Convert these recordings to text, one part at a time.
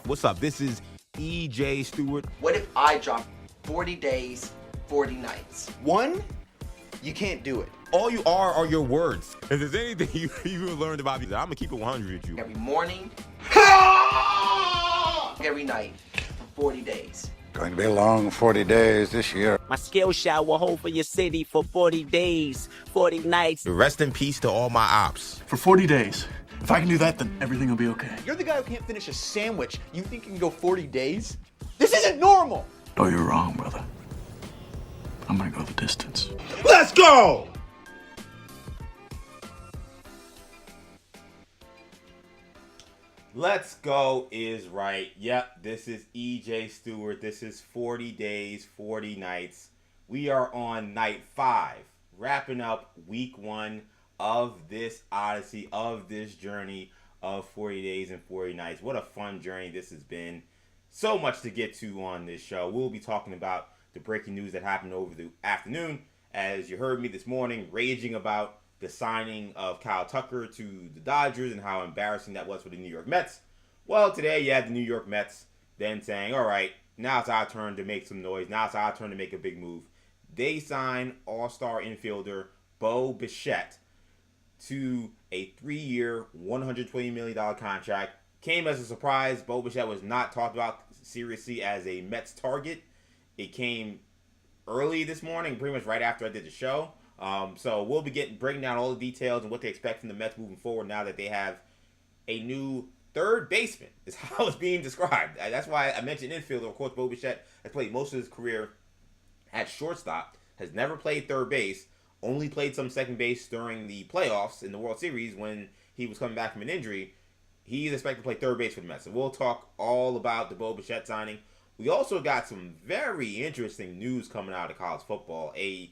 What's up? This is EJ Stewart. What if I dropped 40 days, 40 nights? One, you can't do it. All you are your words. If there's anything you learned about me, I'm going to keep it 100 with you. Every morning, every night for 40 days. Going to be a long 40 days this year. My skill shot will hold for your city for 40 days, 40 nights. Rest in peace to all my ops. For 40 days. If I can do that, then everything will be okay. You're the guy who can't finish a sandwich. You think you can go 40 days? This isn't normal! Oh, you're wrong, brother. I'm gonna go the distance. Let's go! Let's go is right. Yep, this is EJ Stewart. This is 40 days, 40 nights. We are on night 5, wrapping up week 1 of this odyssey, of this journey of 40 days and 40 nights. What a fun journey this has been. So much to get to on this show. We'll be talking about the breaking news that happened over the afternoon. As you heard me this morning, raging about the signing of Kyle Tucker to the Dodgers and how embarrassing that was for the New York Mets. Well, today you had the New York Mets then saying, all right, now it's our turn to make some noise. Now it's our turn to make a big move. They signed all-star infielder Bo Bichette to a 3-year, $120 million contract. Came as a surprise. Bo Bichette was not talked about seriously as a Mets target. It came early this morning, pretty much right after I did the show. So we'll be breaking down all the details and what they expect from the Mets moving forward now that they have a new third baseman, is how it's being described. That's why I mentioned infielder. Of course, Bo Bichette has played most of his career at shortstop, has never played third base, only played some second base during the playoffs in the World Series when he was coming back from an injury. He's expected to play third base for the Mets. So we'll talk all about the Bo Bichette signing. We also got some very interesting news coming out of college football. A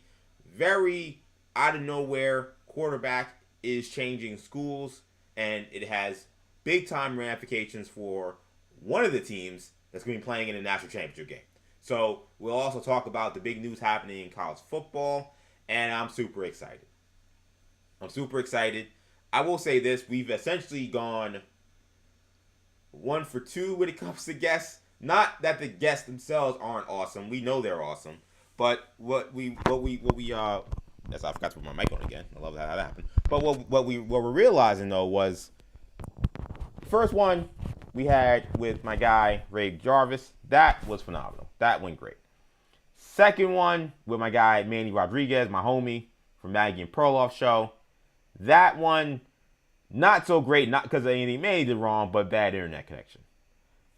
very out-of-nowhere quarterback is changing schools, and it has big-time ramifications for one of the teams that's going to be playing in the national championship game. So we'll also talk about the big news happening in college football, and I'm super excited. I will say this. We've essentially gone 1 for 2 when it comes to guests. Not that the guests themselves aren't awesome. We know they're awesome. But yes, I forgot to put my mic on again. I love how that happened. But what we're realizing though was the first one we had with my guy Ray Jarvis. That was phenomenal. That went great. Second one with my guy Manny Rodriguez, my homie from Maggie and Perloff show. That one not so great, not because anything Manny did wrong, but bad internet connection.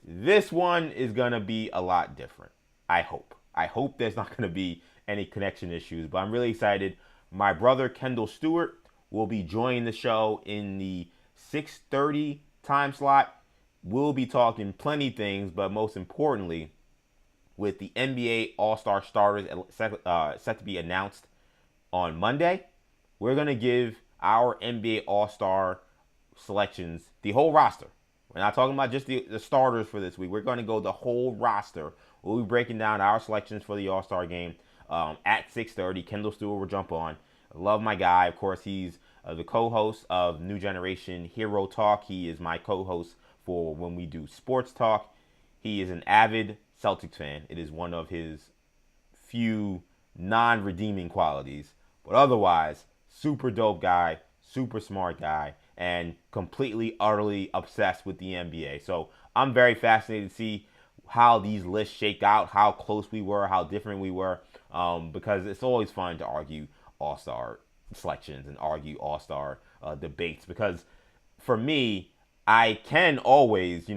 This one is gonna be a lot different. I hope there's not gonna be any connection issues, but I'm really excited. My brother Kendall Stewart will be joining the show in the 6:30 time slot. We'll be talking plenty of things, but most importantly, with the NBA All-Star starters set to be announced on Monday, we're going to give our NBA All-Star selections, the whole roster. We're not talking about just the starters for this week. We're going to go the whole roster. We'll be breaking down our selections for the All-Star game at 6:30. Kendall Stewart will jump on. I love my guy. Of course, he's the co-host of New Generation Hero Talk. He is my co-host for when we do sports talk. He is an avid Celtics fan. It is one of his few non-redeeming qualities. But otherwise, super dope guy, super smart guy, and completely, utterly obsessed with the NBA. So I'm very fascinated to see how these lists shake out, how close we were, how different we were, because it's always fun to argue all-star selections and argue all-star debates. Because for me, I can always,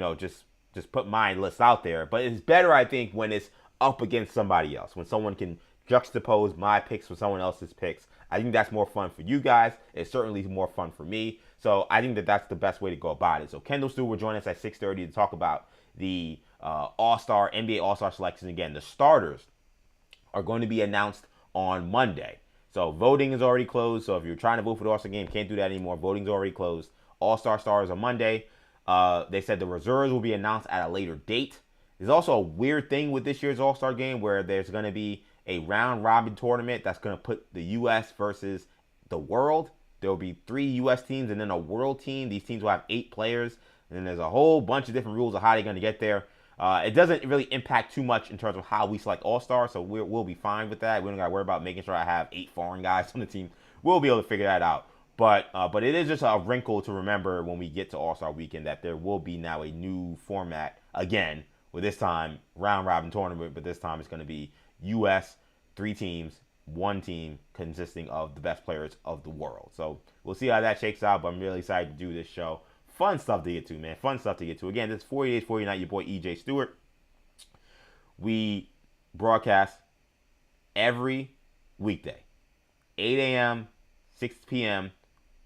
just put my list out there, but it's better, I think, when it's up against somebody else, when someone can juxtapose my picks with someone else's picks. I think that's more fun for you guys. It's certainly more fun for me. So I think that's the best way to go about it. So Kendall Stewart will join us at 6:30 to talk about the NBA All-Star selection. Again, the starters are going to be announced on Monday. So voting is already closed. So if you're trying to vote for the All-Star game, can't do that anymore. Voting's already closed. All-Star stars on Monday. They said the reserves will be announced at a later date. There's also a weird thing with this year's All-Star game where there's going to be a round-robin tournament that's going to put the U.S. versus the world. There will be 3 U.S. teams and then a world team. These teams will have 8 players. And then there's a whole bunch of different rules of how they're going to get there. It doesn't really impact too much in terms of how we select all-stars, so we'll be fine with that. We don't got to worry about making sure I have 8 foreign guys on the team. We'll be able to figure that out. But it is just a wrinkle to remember when we get to All-Star Weekend that there will be now a new format again, with this time round-robin tournament, but this time it's going to be U.S., 3 teams, 1 team consisting of the best players of the world. So we'll see how that shakes out, but I'm really excited to do this show. Fun stuff to get to, man. Fun stuff to get to. Again, this is 40 Days, 40 Night, your boy EJ Stewart. We broadcast every weekday, 8 a.m., 6 p.m.,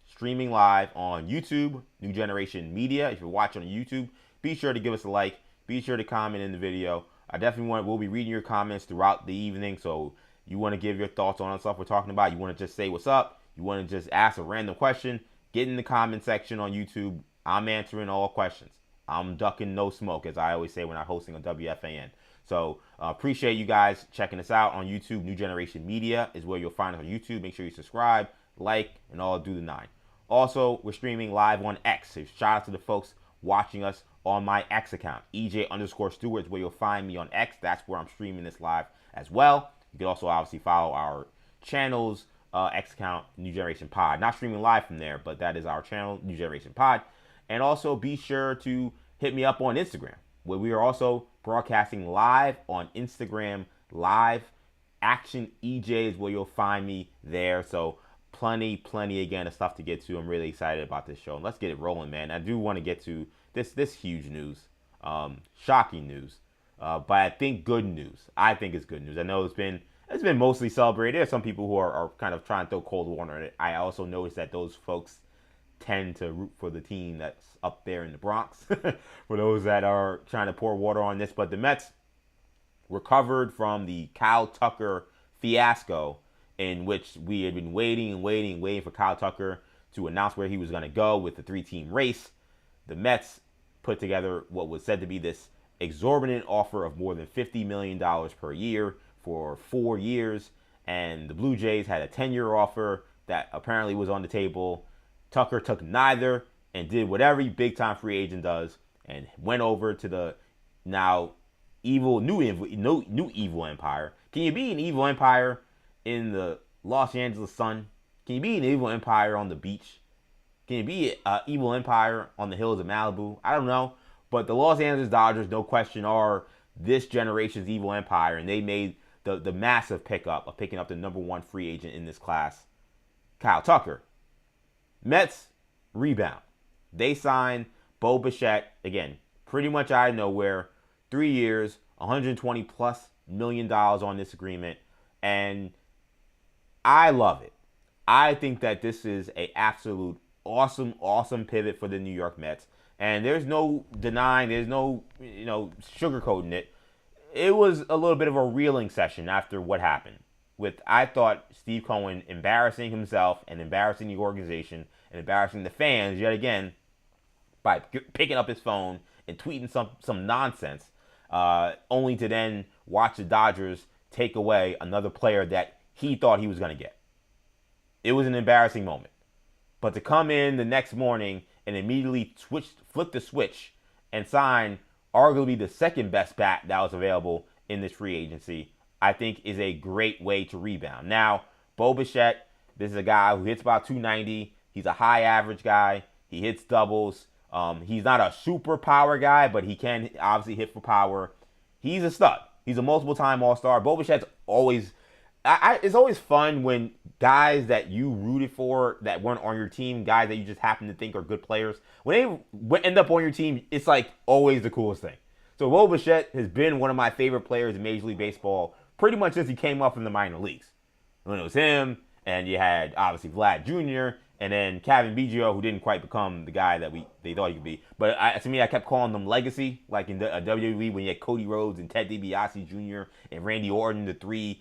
streaming live on YouTube, New Generation Media. If you're watching on YouTube, be sure to give us a like. Be sure to comment in the video. I definitely we'll be reading your comments throughout the evening, so you want to give your thoughts on the stuff we're talking about. You want to just say what's up. You want to just ask a random question. Get in the comment section on YouTube. I'm answering all questions. I'm ducking no smoke, as I always say when I'm hosting on WFAN. So appreciate you guys checking us out on YouTube. New Generation Media is where you'll find us on YouTube. Make sure you subscribe, like, and all do the 9. Also, we're streaming live on X. So shout out to the folks watching us on my X account. EJ_Stewart is where you'll find me on X. That's where I'm streaming this live as well. You can also obviously follow our channel's X account, New Generation Pod. Not streaming live from there, but that is our channel, New Generation Pod. And also be sure to hit me up on Instagram, where we are also broadcasting live on Instagram Live. Action EJ is where you'll find me there. So plenty again of stuff to get to. I'm really excited about this show. And let's get it rolling, man. I do want to get to this huge news, shocking news, but I think good news. I think it's good news. I know it's been mostly celebrated. There's some people who are kind of trying to throw cold water on it. I also noticed that those folks tend to root for the team that's up there in the Bronx, for those that are trying to pour water on this. But the Mets recovered from the Kyle Tucker fiasco, in which we had been waiting for Kyle Tucker to announce where he was going to go with the 3-team race. The Mets put together what was said to be this exorbitant offer of more than $50 million per year for 4 years, and the Blue Jays had a 10-year offer that apparently was on the table. Tucker took neither and did what every big-time free agent does and went over to the now new evil empire. Can you be an evil empire in the Los Angeles sun? Can you be an evil empire on the beach? Can you be an evil empire on the hills of Malibu? I don't know. But the Los Angeles Dodgers, no question, are this generation's evil empire, and they made the massive pickup of picking up the number 1 free agent in this class, Kyle Tucker. Mets rebound. They signed Bo Bichette, again, pretty much out of nowhere. 3 years, $120+ million on this agreement, and I love it. I think that this is an absolute awesome pivot for the New York Mets, and there's no denying, there's no sugarcoating it. It was a little bit of a reeling session after what happened with, I thought, Steve Cohen embarrassing himself and embarrassing the organization and embarrassing the fans yet again by picking up his phone and tweeting some nonsense, only to then watch the Dodgers take away another player that he thought he was going to get. It was an embarrassing moment. But to come in the next morning and immediately flip the switch and sign arguably the second best bat that was available in this free agency, I think is a great way to rebound. Now, Bo Bichette, this is a guy who hits about 290. He's a high average guy. He hits doubles. He's not a super power guy, but he can obviously hit for power. He's a stud. He's a multiple-time All-Star. Bo Bichette's always... it's always fun when guys that you rooted for that weren't on your team, guys that you just happen to think are good players, when they end up on your team, it's like always the coolest thing. So Bo Bichette has been one of my favorite players in Major League Baseball pretty much since he came up from the minor leagues. When it was him, and you had obviously Vlad Jr., and then Kevin Biggio, who didn't quite become the guy that they thought he could be. But to me, I kept calling them legacy, like in WWE when you had Cody Rhodes and Ted DiBiase Jr. and Randy Orton, the 3,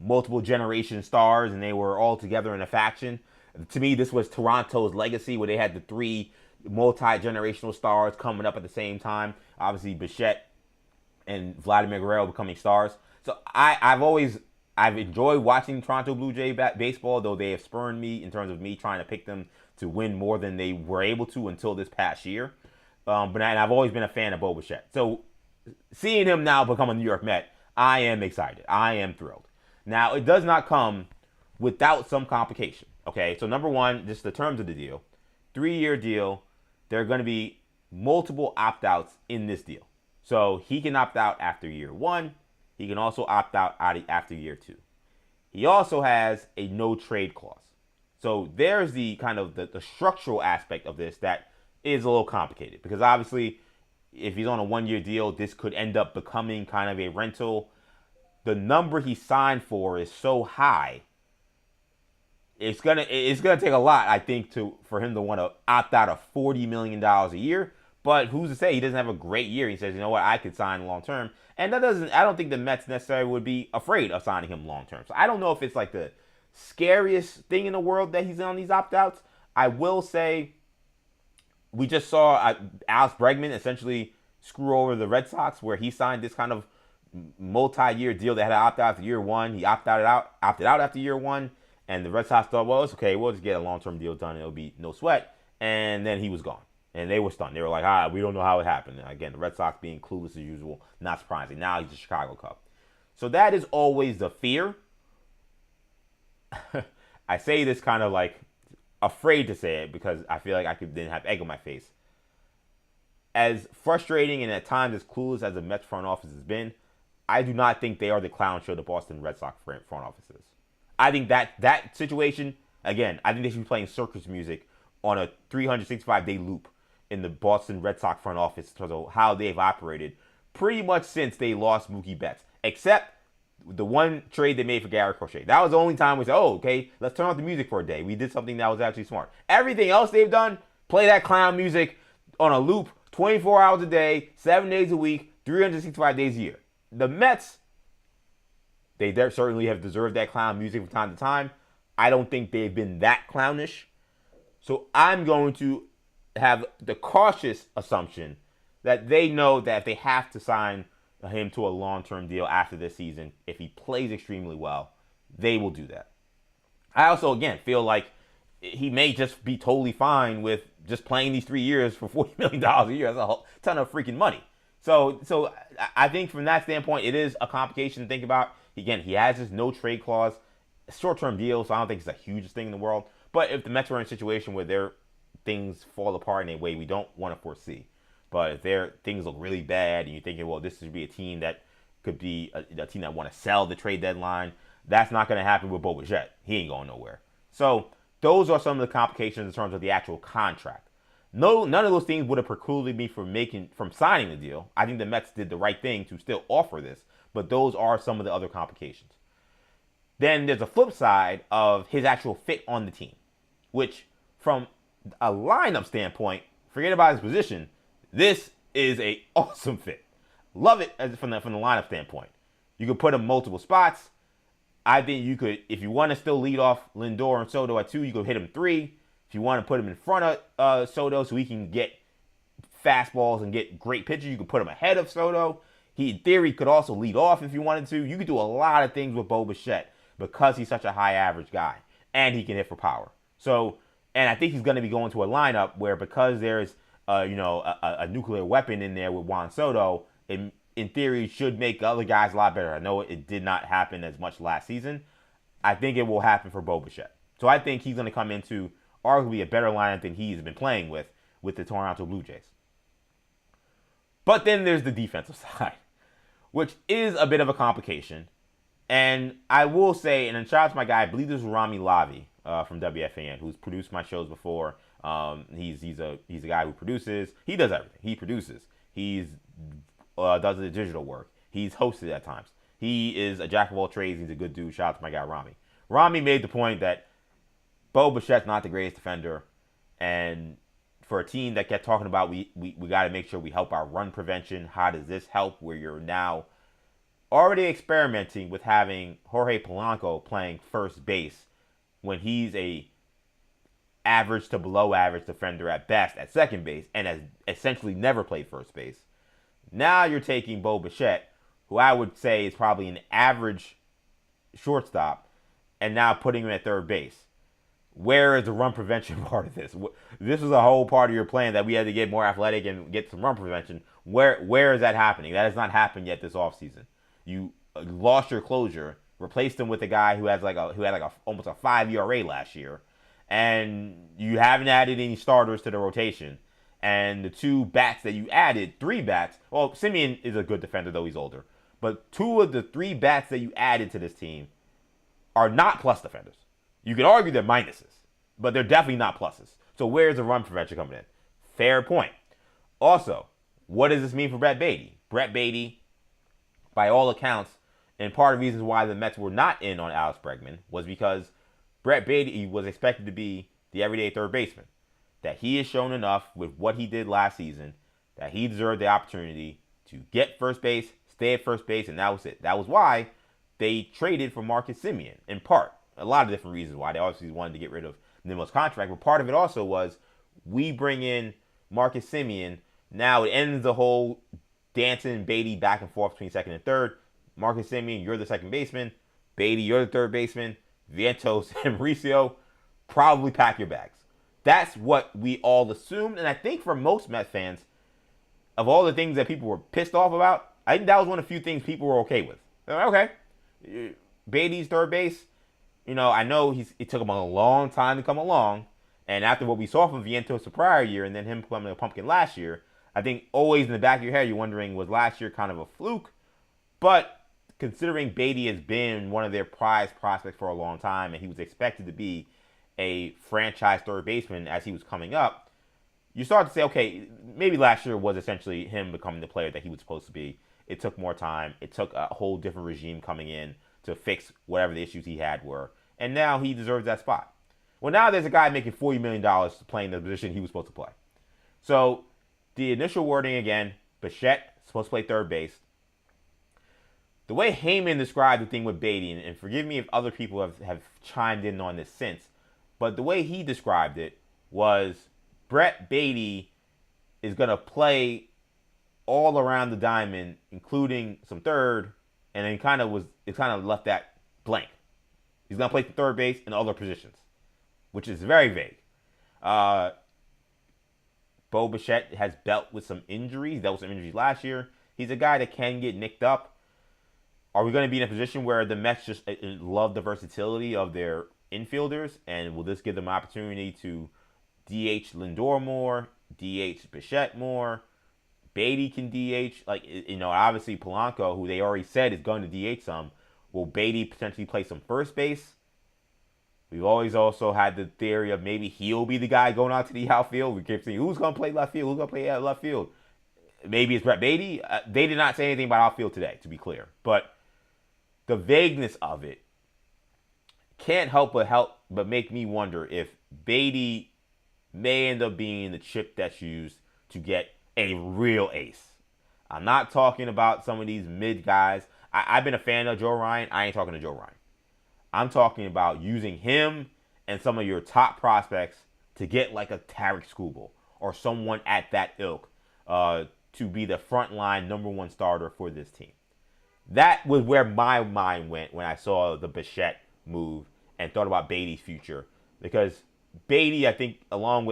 multiple generation stars, and they were all together in a faction. To me, this was Toronto's legacy, where they had the 3 multi-generational stars coming up at the same time. Obviously, Bichette and Vladimir Guerrero becoming stars. So I've enjoyed watching Toronto Blue Jay baseball, though they have spurned me in terms of me trying to pick them to win more than they were able to until this past year. And I've always been a fan of Bichette. So seeing him now become a New York Met, I am excited. I am thrilled. Now, it does not come without some complication. Okay, so number one, just the terms of the deal. 3-year deal. There are going to be multiple opt-outs in this deal. So he can opt out after year 1. He can also opt out after year 2. He also has a no trade clause. So there's the kind of the structural aspect of this that is a little complicated, because obviously if he's on a 1-year deal, this could end up becoming kind of a rental. The number he signed for is so high. It's gonna take a lot, I think, for him to want to opt out of $40 million a year. But who's to say he doesn't have a great year? He says, you know what, I could sign long term, and I don't think the Mets necessarily would be afraid of signing him long term. So I don't know if it's like the scariest thing in the world that he's on these opt outs. I will say, we just saw Alex Bregman essentially screw over the Red Sox, where he signed this kind of multi-year deal that had to opt out after year 1. He opted out after year 1. And the Red Sox thought, well, it's okay. We'll just get a long-term deal done. It'll be no sweat. And then he was gone. And they were stunned. They were like, we don't know how it happened. And again, the Red Sox being clueless as usual. Not surprising. Now he's a Chicago Cub. So that is always the fear. I say this kind of like afraid to say it, because I feel like I could then have egg on my face. As frustrating and at times as clueless as the Mets front office has been, I do not think they are the clown show the Boston Red Sox front office is. I think that situation, again, I think they should be playing circus music on a 365-day loop in the Boston Red Sox front office in terms of how they've operated pretty much since they lost Mookie Betts, except the one trade they made for Gary Crochet. That was the only time we said, oh, okay, let's turn off the music for a day. We did something that was actually smart. Everything else they've done, play that clown music on a loop 24 hours a day, 7 days a week, 365 days a year. The Mets, they certainly have deserved that clown music from time to time. I don't think they've been that clownish. So I'm going to have the cautious assumption that they know that if they have to sign him to a long-term deal after this season, if he plays extremely well, they will do that. I also, again, feel like he may just be totally fine with just playing these 3 years for $40 million a year. That's a ton of freaking money. So I think from that standpoint, it is a complication to think about. Again, he has this no trade clause, short-term deal, so I don't think it's the hugest thing in the world. But if the Mets are in a situation where their things fall apart in a way we don't want to foresee, but if their things look really bad and you're thinking, well, this should be a team that could be a team that want to sell the trade deadline, that's not going to happen with Bichette. He ain't going nowhere. So those are some of the complications in terms of the actual contract. No, none of those things would have precluded me from signing the deal. I think the Mets did the right thing to still offer this, but those are some of the other complications. Then there's a flip side of his actual fit on the team, which from a lineup standpoint, forget about his position, this is a awesome fit. Love it from the lineup standpoint. You could put him multiple spots. I think you could, if you want to still lead off Lindor and Soto at 2, you could hit him 3. If you want to put him in front of Soto so he can get fastballs and get great pitches, you could put him ahead of Soto. He, in theory, could also lead off if you wanted to. You could do a lot of things with Bichette because he's such a high average guy and he can hit for power. So, and I think he's going to be going to a lineup where, because there's a nuclear weapon in there with Juan Soto, in theory should make other guys a lot better. I know it did not happen as much last season. I think it will happen for Bichette. So I think he's going to come into arguably a better lineup than he's been playing with the Toronto Blue Jays. But then there's the defensive side, which is a bit of a complication. And I will say, and shout out to my guy, I believe this was Rami Lavi from WFAN, who's produced my shows before. He's a guy who produces. He does everything. He produces. He's does the digital work. He's hosted at times. He is a jack of all trades. He's a good dude. Shout out to my guy Rami. Rami made the point that Bichette's not the greatest defender, and for a team that kept talking about we got to make sure we help our run prevention, how does this help, where you're now already experimenting with having Jorge Polanco playing first base when he's a average to below average defender at best at second base and has essentially never played first base. Now you're taking Bichette, who I would say is probably an average shortstop, and now putting him at third base. Where is the run prevention part of this? This was a whole part of your plan that we had to get more athletic and get some run prevention. Where is that happening? That has not happened yet this offseason. You lost your closure, replaced him with a guy who had almost a 5 ERA last year, and you haven't added any starters to the rotation. And the two bats that you added, 3 bats. Well, Simeon is a good defender, though he's older. But 2 of the 3 bats that you added to this team are not plus defenders. You could argue they're minuses, but they're definitely not pluses. So where's the run prevention coming in? Fair point. Also, what does this mean for Brett Baty? Brett Baty, by all accounts, and part of the reasons why the Mets were not in on Alex Bregman was because Brett Baty was expected to be the everyday third baseman. That he has shown enough with what he did last season that he deserved the opportunity to get first base, stay at first base, and that was it. That was why they traded for Marcus Semien, in part. A lot of different reasons why. They obviously wanted to get rid of Nimmo's contract, but part of it also was we bring in Marcus Semien. Now it ends the whole dancing Baty back and forth between second and third. Marcus Semien, you're the second baseman. Baty, you're the third baseman. Vientos and Mauricio, probably pack your bags. That's what we all assumed, and I think for most Mets fans, of all the things that people were pissed off about, I think that was one of the few things people were okay with. They're like, okay, Baty's third base. You know, I know it took him a long time to come along, and after what we saw from Vientos the prior year and then him becoming a pumpkin last year, I think always in the back of your head you're wondering, was last year kind of a fluke? But considering Baty has been one of their prized prospects for a long time, and he was expected to be a franchise third baseman as he was coming up, you start to say, okay, maybe last year was essentially him becoming the player that he was supposed to be. It took more time. It took a whole different regime coming in to fix whatever the issues he had were. And now he deserves that spot. Well, now there's a guy making $40 million playing the position he was supposed to play. So the initial wording again, Bichette supposed to play third base. The way Heyman described the thing with Baty, and forgive me if other people have chimed in on this since, but the way he described it was Brett Baty is going to play all around the diamond, including some third, and then it kind of left that blank. He's going to play the third base and other positions, which is very vague. Bo Bichette has dealt with some injuries. Dealt with some injuries last year. He's a guy that can get nicked up. Are we going to be in a position where the Mets just love the versatility of their infielders, and will this give them an opportunity to DH Lindor more, DH Bichette more? Baty can DH, obviously Polanco, who they already said is going to DH some. Will Baty potentially play some first base? We've always also had the theory of maybe he'll be the guy going out to the outfield. We keep saying, who's going to play left field? Who's going to play left field? Maybe it's Brett Baty. They did not say anything about outfield today, to be clear. But the vagueness of it can't help but make me wonder if Baty may end up being the chip that's used to get a real ace. I'm not talking about some of these mid guys. I've been a fan of Joe Ryan. I ain't talking to Joe Ryan. I'm talking about using him and some of your top prospects to get like a Tarek Skubal or someone at that ilk to be the frontline number one starter for this team. That was where my mind went when I saw the Bichette move and thought about Baty's future. Because Baty, I think, I don't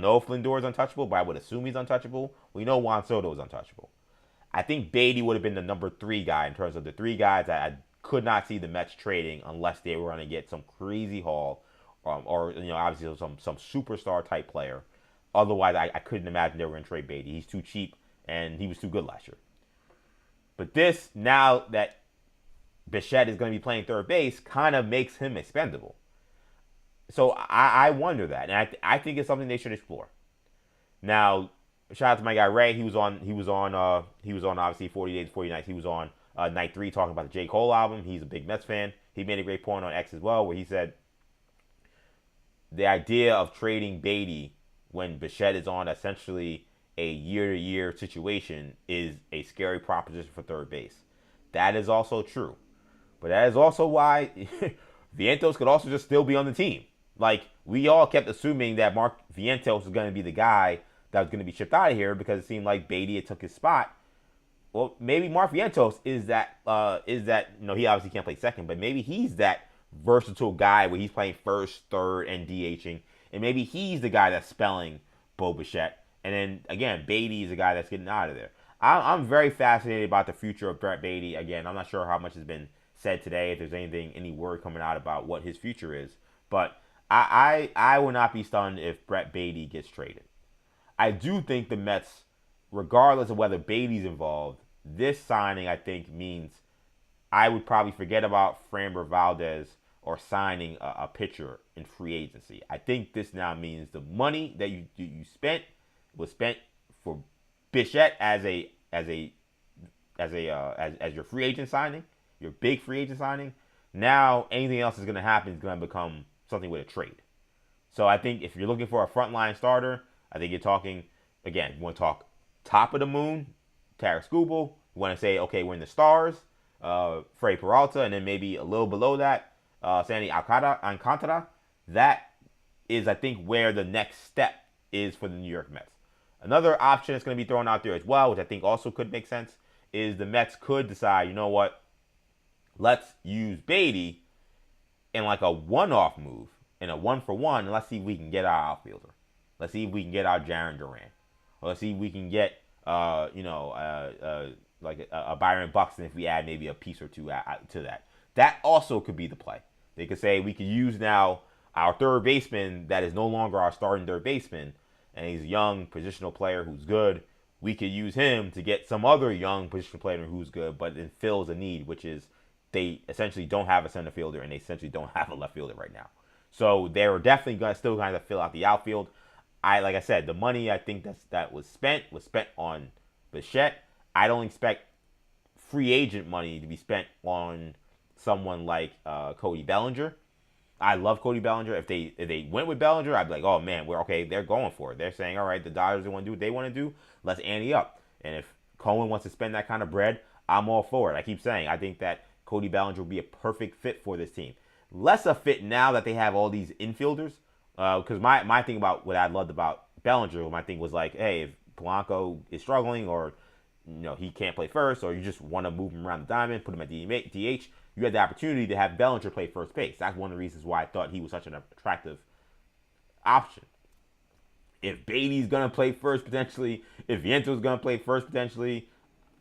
know if Lindor is untouchable, but I would assume he's untouchable. We know Juan Soto is untouchable. I think Baty would have been the number 3 guy in terms of the 3 guys that I could not see the Mets trading unless they were going to get some crazy haul or obviously some superstar type player. Otherwise, I couldn't imagine they were going to trade Baty. He's too cheap and he was too good last year. But this, now that Bichette is going to be playing third base, kind of makes him expendable. So I wonder that, and I think it's something they should explore. Now, shout out to my guy Ray. He was on obviously 40 Days, 40 Nights. He was on night 3 talking about the J. Cole album. He's a big Mets fan. He made a great point on X as well, where he said the idea of trading Baty when Bichette is on essentially a year-to-year situation is a scary proposition for third base. That is also true. But that is also why Vientos could also just still be on the team. Like, we all kept assuming that Mark Vientos was going to be the guy that was going to be shipped out of here because it seemed like Baty had took his spot. Well, maybe Mark Vientos is that, he obviously can't play second, but maybe he's that versatile guy where he's playing first, third, and DHing. And maybe he's the guy that's spelling Bo Bichette. And then, again, Beatty is the guy that's getting out of there. I'm very fascinated about the future of Brett Beatty. Again, I'm not sure how much has been said today, if there's any word coming out about what his future is. But I will not be stunned if Brett Beatty gets traded. I do think the Mets, regardless of whether Beatty's involved, this signing, I think, means I would probably forget about Framber Valdez or signing a pitcher in free agency. I think this now means the money that you spent was spent for Bichette as your free agent signing, your big free agent signing. Now anything else is going to happen is going to become something with a trade. So I think if you're looking for a frontline starter, I think you're talking, again, you want to talk top of the moon, Tarik Skubal. You want to say, okay, we're in the stars, Freddie Peralta, and then maybe a little below that, Sandy Alcantara. That is, I think, where the next step is for the New York Mets. Another option that's going to be thrown out there as well, which I think also could make sense, is the Mets could decide, you know what, let's use Beatty in like a one-off move, in a one-for-one, and let's see if we can get our outfielder. Let's see if we can get our Jarren Duran. Or let's see if we can get, like a Byron Buxton if we add maybe a piece or two to that. That also could be the play. They could say we could use now our third baseman that is no longer our starting third baseman, and he's a young positional player who's good. We could use him to get some other young positional player who's good, but it fills a need, which is they essentially don't have a center fielder and they essentially don't have a left fielder right now. So they're definitely going to still kind of fill out the outfield. Like I said, the money I think that was spent on Bichette. I don't expect free agent money to be spent on someone like Cody Bellinger. I love Cody Bellinger. If they went with Bellinger, I'd be like, oh man, we're okay. They're going for it. They're saying, all right, the Dodgers want to do what they want to do. Let's ante up. And if Cohen wants to spend that kind of bread, I'm all for it. I keep saying, I think that Cody Bellinger will be a perfect fit for this team. Less a fit now that they have all these infielders. Because my thing about what I loved about Bellinger, my thing was like, hey, if Polanco is struggling or he can't play first, or you just want to move him around the diamond, put him at DH, you had the opportunity to have Bellinger play first base. That's one of the reasons why I thought he was such an attractive option. If Beatty's going to play first potentially, if Viento's going to play first potentially,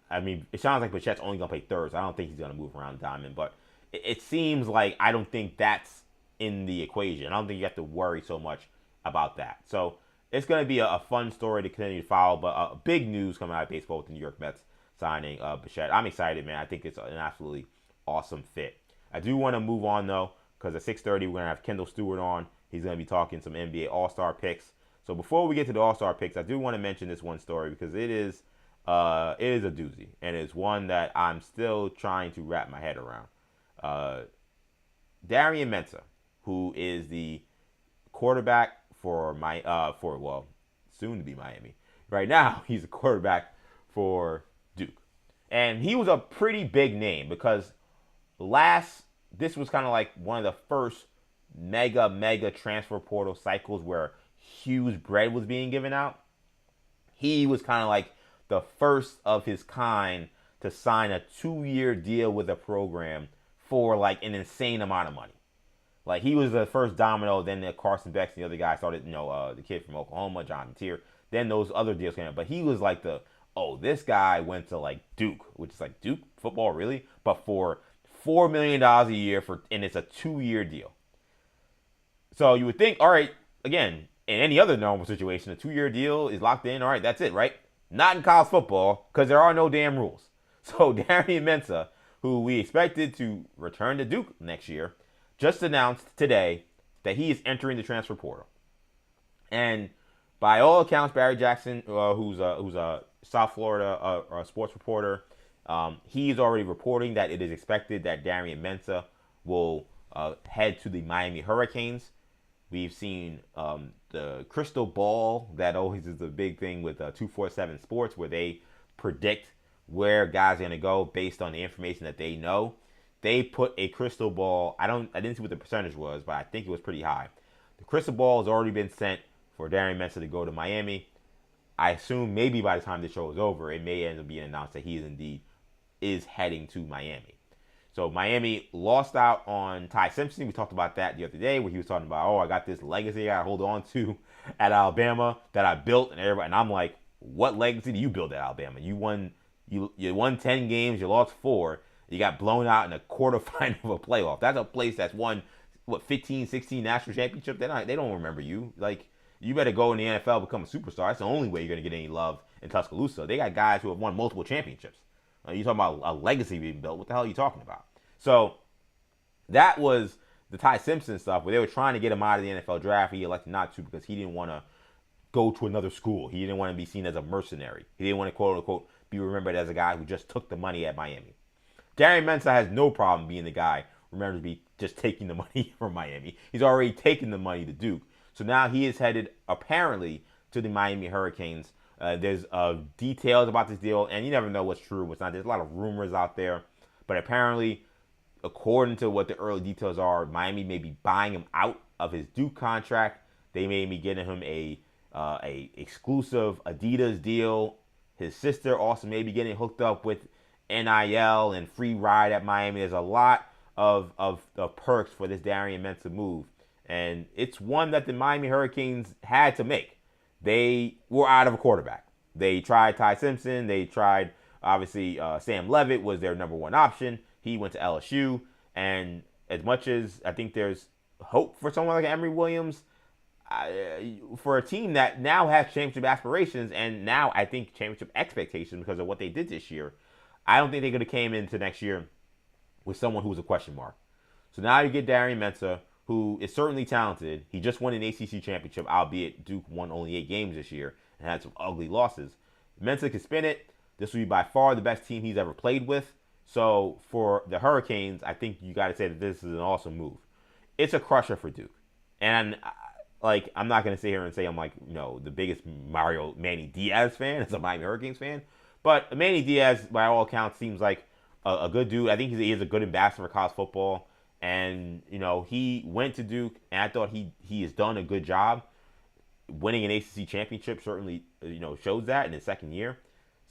I mean, it sounds like Bichette's only going to play third, so I don't think he's going to move around the diamond, but it seems like I don't think that's in the equation. I don't think you have to worry so much about that. So it's going to be a fun story to continue to follow, but big news coming out of baseball with the New York Mets signing Bichette. I'm excited, man. I think it's an absolutely awesome fit. I do want to move on, though, because at 6:30, we're going to have Kendall Stewart on. He's going to be talking some NBA All-Star picks. So before we get to the All-Star picks, I do want to mention this one story because it is a doozy, and it's one that I'm still trying to wrap my head around. Darian Mensah, who is the quarterback for soon to be Miami. Right now, he's a quarterback for Duke. And he was a pretty big name because this was kind of like one of the first mega transfer portal cycles where huge bread was being given out. He was kind of like the first of his kind to sign a 2-year deal with a program for like an insane amount of money. Like, he was the first domino, then the Carson Beck, the other guy started, the kid from Oklahoma, Jonathan Tier. Then those other deals came out. But he was like this guy went to like Duke, which is like, Duke football, really? But for $4 million a year, and it's a 2-year deal. So you would think, all right, again, in any other normal situation, a 2-year deal is locked in. All right, that's it, right? Not in college football, because there are no damn rules. So Darian Mensah, who we expected to return to Duke next year, just announced today that he is entering the transfer portal. And by all accounts, Barry Jackson, who's a South Florida sports reporter, he's already reporting that it is expected that Darian Mensah will head to the Miami Hurricanes. We've seen the crystal ball that always is the big thing with 247 Sports, where they predict where guys are going to go based on the information that they know. They put a crystal ball. I didn't see what the percentage was, but I think it was pretty high. The crystal ball has already been sent for Darian Mensah to go to Miami. I assume maybe by the time the show is over, it may end up being announced that he is indeed heading to Miami. So Miami lost out on Ty Simpson. We talked about that the other day, where he was talking about, oh, I got this legacy I got to hold on to at Alabama that I built, and everybody. And I'm like, what legacy do you build at Alabama? You won 10 games, you lost 4, you got blown out in a quarterfinal of a playoff. That's a place that's won 15, 16 national championships. They don't remember you. Like, you better go in the NFL, become a superstar. That's the only way you're gonna get any love in Tuscaloosa. They got guys who have won multiple championships. You talking about a legacy being built? What the hell are you talking about? So that was the Ty Simpson stuff, where they were trying to get him out of the NFL draft. He elected not to because he didn't want to go to another school. He didn't want to be seen as a mercenary. He didn't want to, quote unquote, be remembered as a guy who just took the money at Miami. Darian Mensah has no problem being the guy remembered to be just taking the money from Miami. He's already taken the money to Duke. So now he is headed, apparently, to the Miami Hurricanes. There's details about this deal, and you never know what's true, what's not. There's a lot of rumors out there. But apparently, according to what the early details are, Miami may be buying him out of his Duke contract. They may be getting him a exclusive Adidas deal. His sister also may be getting hooked up with NIL and free ride at Miami. There's a lot of perks for this Darian Mensah move. And it's one that the Miami Hurricanes had to make. They were out of a quarterback. They tried Ty Simpson. They tried, obviously, Sam Levitt was their number one option. He went to LSU. And as much as I think there's hope for someone like Emory Williams, for a team that now has championship aspirations and now I think championship expectations because of what they did this year, I don't think they could have came into next year with someone who was a question mark. So now you get Darian Mensah, who is certainly talented. He just won an ACC championship, albeit Duke won only 8 games this year and had some ugly losses. Mensah can spin it. This will be by far the best team he's ever played with. So for the Hurricanes, I think you got to say that this is an awesome move. It's a crusher for Duke. And I'm not going to sit here and say I'm the biggest Manny Diaz fan as a Miami Hurricanes fan. But Manny Diaz, by all accounts, seems like a good dude. I think he is a good ambassador for college football. And, he went to Duke, and I thought he has done a good job. Winning an ACC championship certainly, shows that in his second year.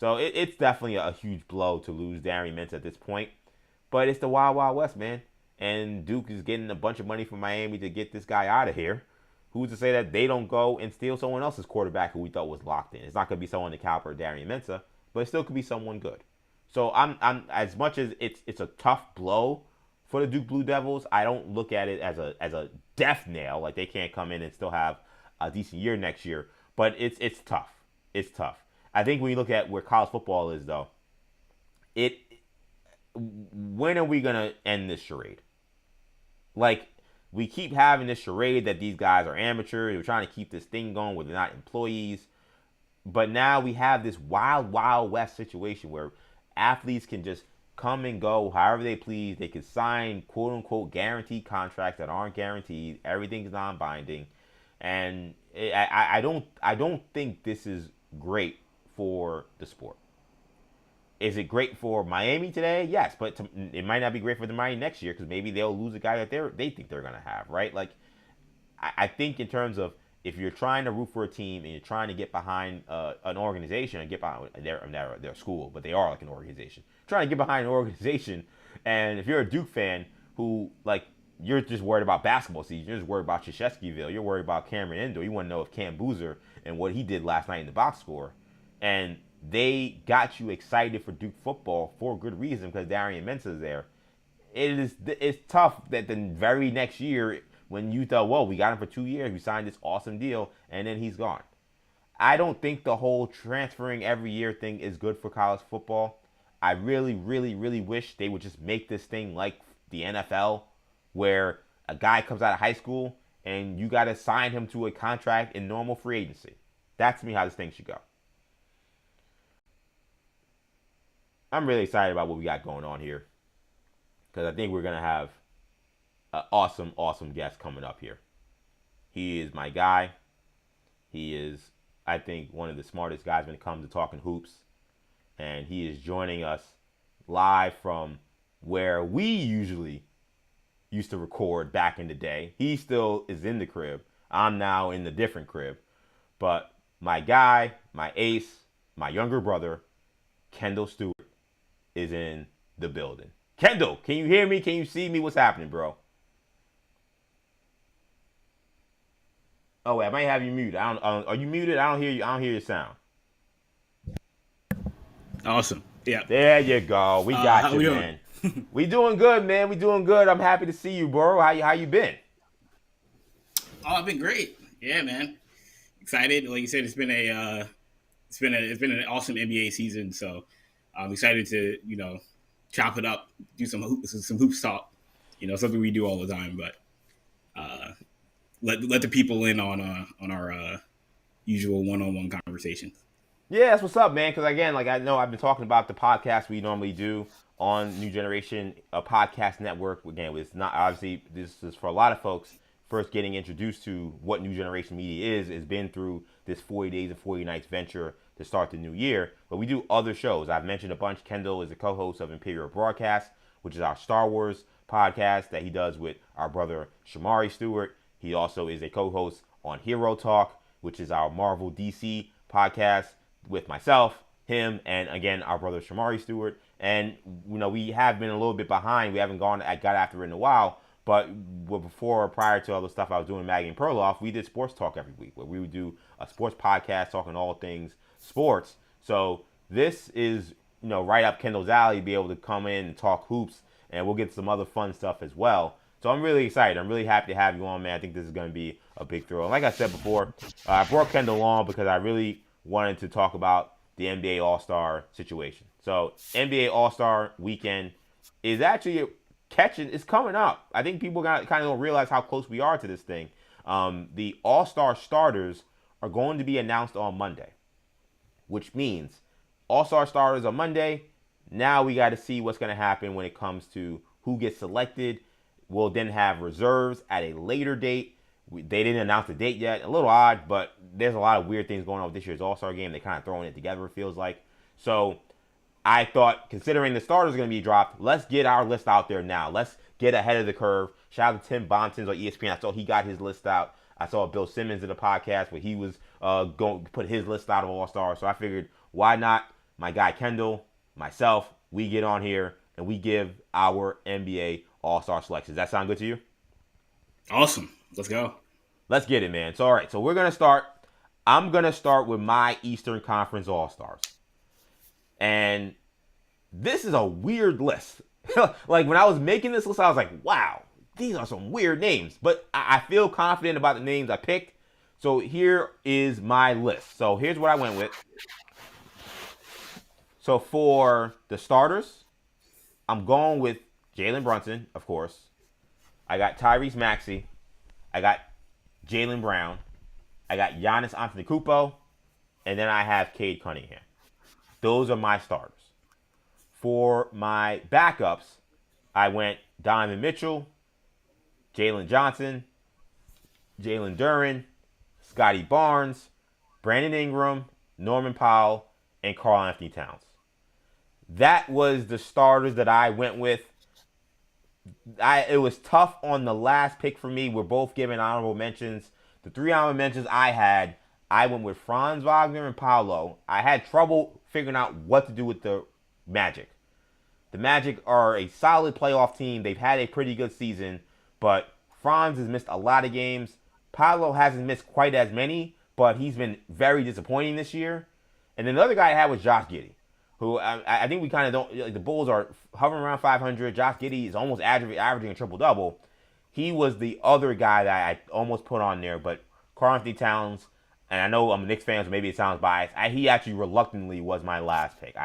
So it's definitely a huge blow to lose Darian Mensah at this point. But it's the Wild Wild West, man. And Duke is getting a bunch of money from Miami to get this guy out of here. Who's to say that they don't go and steal someone else's quarterback who we thought was locked in? It's not going to be someone the caliber of Darian Mensah, but it still could be someone good. So I'm as much as it's a tough blow for the Duke Blue Devils, I don't look at it as a death nail. Like, they can't come in and still have a decent year next year. But it's tough. It's tough. I think when you look at where college football is, though, when are we gonna end this charade? Like, we keep having this charade that these guys are amateurs. We're trying to keep this thing going where they're not employees. But now we have this wild, wild west situation where athletes can just come and go however they please. They can sign quote-unquote guaranteed contracts that aren't guaranteed. Everything's non-binding. And I don't think this is great for the sport. Is it great for Miami today? Yes, but it might not be great for the Miami next year because maybe they'll lose a guy that they think they're going to have, right? Like, I think in terms of if you're trying to root for a team and you're trying to get behind an organization and get behind their school, but they are like an organization. Trying to get behind an organization, and if you're a Duke fan who, like, you're just worried about basketball season, you're just worried about Krzyzewskiville, you're worried about Cameron Indoor, you want to know if Cam Boozer and what he did last night in the box score, and they got you excited for Duke football for good reason because Darian Mensah is there. It's tough that the very next year when you thought, well, we got him for 2 years, we signed this awesome deal, and then he's gone. I don't think the whole transferring every year thing is good for college football. I really, really, really wish they would just make this thing like the NFL, where a guy comes out of high school and you got to sign him to a contract in normal free agency. That's to me how this thing should go. I'm really excited about what we got going on here because I think we're going to have an awesome, awesome guest coming up here. He is my guy. He is, I think, one of the smartest guys when it comes to talking hoops. And he is joining us live from where we usually used to record back in the day. He still is in the crib. I'm now in the different crib. But my guy, my ace, my younger brother, Kendall Stewart, is in the building. Kendall, can you hear me? Can you see me? What's happening, bro? Oh wait, I might have you muted. Are you muted? I don't hear you. I don't hear your sound. Awesome. Yeah. There you go. We got how you, we doing? man. We doing good, man. We doing good. I'm happy to see you, bro. How you been? Oh, I've been great. Yeah, man. Excited. Like you said, it's been an awesome NBA season. So I'm excited to chop it up, do some hoops talk. Something we do all the time. But let the people in on our usual one-on-one conversations. Yeah, that's what's up, man. Because again, like I know I've been talking about the podcast we normally do on New Generation, a podcast network. Again, it's not obviously this is for a lot of folks first getting introduced to what New Generation Media is. Has been through this 40 days and 40 nights venture to start the new year. But we do other shows. I've mentioned a bunch. Kendall is a co-host of Imperial Broadcast, which is our Star Wars podcast that he does with our brother Shamari Stewart. He also is a co-host on Hero Talk, which is our Marvel DC podcast with myself, him, and again our brother Shamari Stewart. And we have been a little bit behind. We haven't got after it in a while. But prior to all the stuff I was doing, Maggie and Perloff, we did sports talk every week, where we would do a sports podcast talking all things sports. So this is right up Kendall's alley, be able to come in and talk hoops, and we'll get some other fun stuff as well. So I'm really excited. I'm really happy to have you on, man. I think this is going to be a big thrill. And like I said before, I brought Kendall on because I really wanted to talk about the NBA All-Star situation. So NBA All-Star weekend is actually it's coming up. I think people kind of don't realize how close we are to this thing. The All-Star starters are going to be announced on Monday, which means All-Star starters on Monday. Now we got to see what's going to happen when it comes to who gets selected. We'll then have reserves at a later date. They didn't announce the date yet. A little odd, but there's a lot of weird things going on with this year's All-Star game. They're kind of throwing it together, it feels like. So I thought, considering the starters are going to be dropped, let's get our list out there now. Let's get ahead of the curve. Shout out to Tim Bontemps on ESPN. I saw he got his list out. I saw Bill Simmons in a podcast where he was going to put his list out of All-Stars. So I figured, why not my guy Kendall, myself, we get on here and we give our NBA All-Star selections. Does that sound good to you? Awesome. Let's go. Let's get it, man. So, all right. So we're going to start. I'm going to start with my Eastern Conference All-Stars. And this is a weird list. Like, when I was making this list, I was like, wow, these are some weird names. But I feel confident about the names I picked. So here is my list. So here's what I went with. So for the starters, I'm going with Jalen Brunson, of course. I got Tyrese Maxey. I got Jaylen Brown. I got Giannis Antetokounmpo. And then I have Cade Cunningham. Those are my starters. For my backups, I went Donovan Mitchell, Jalen Johnson, Jalen Duren, Scotty Barnes, Brandon Ingram, Norman Powell, and Karl Anthony Towns. That was the starters that I went with. It was tough on the last pick for me. We're both given honorable mentions. The 3 honorable mentions I went with Franz Wagner and Paolo. I had trouble figuring out what to do with the Magic. The Magic are a solid playoff team. They've had a pretty good season, but Franz has missed a lot of games. Paolo hasn't missed quite as many, but he's been very disappointing this year. And then the other guy I had was Josh Giddey, who I think we kind of don't, like, the Bulls are hovering around 500. Josh Giddey is almost averaging a triple-double. He was the other guy that I almost put on there, but Karl Anthony Towns, and I know I'm a Knicks fan, so maybe it sounds biased, he actually reluctantly was my last pick.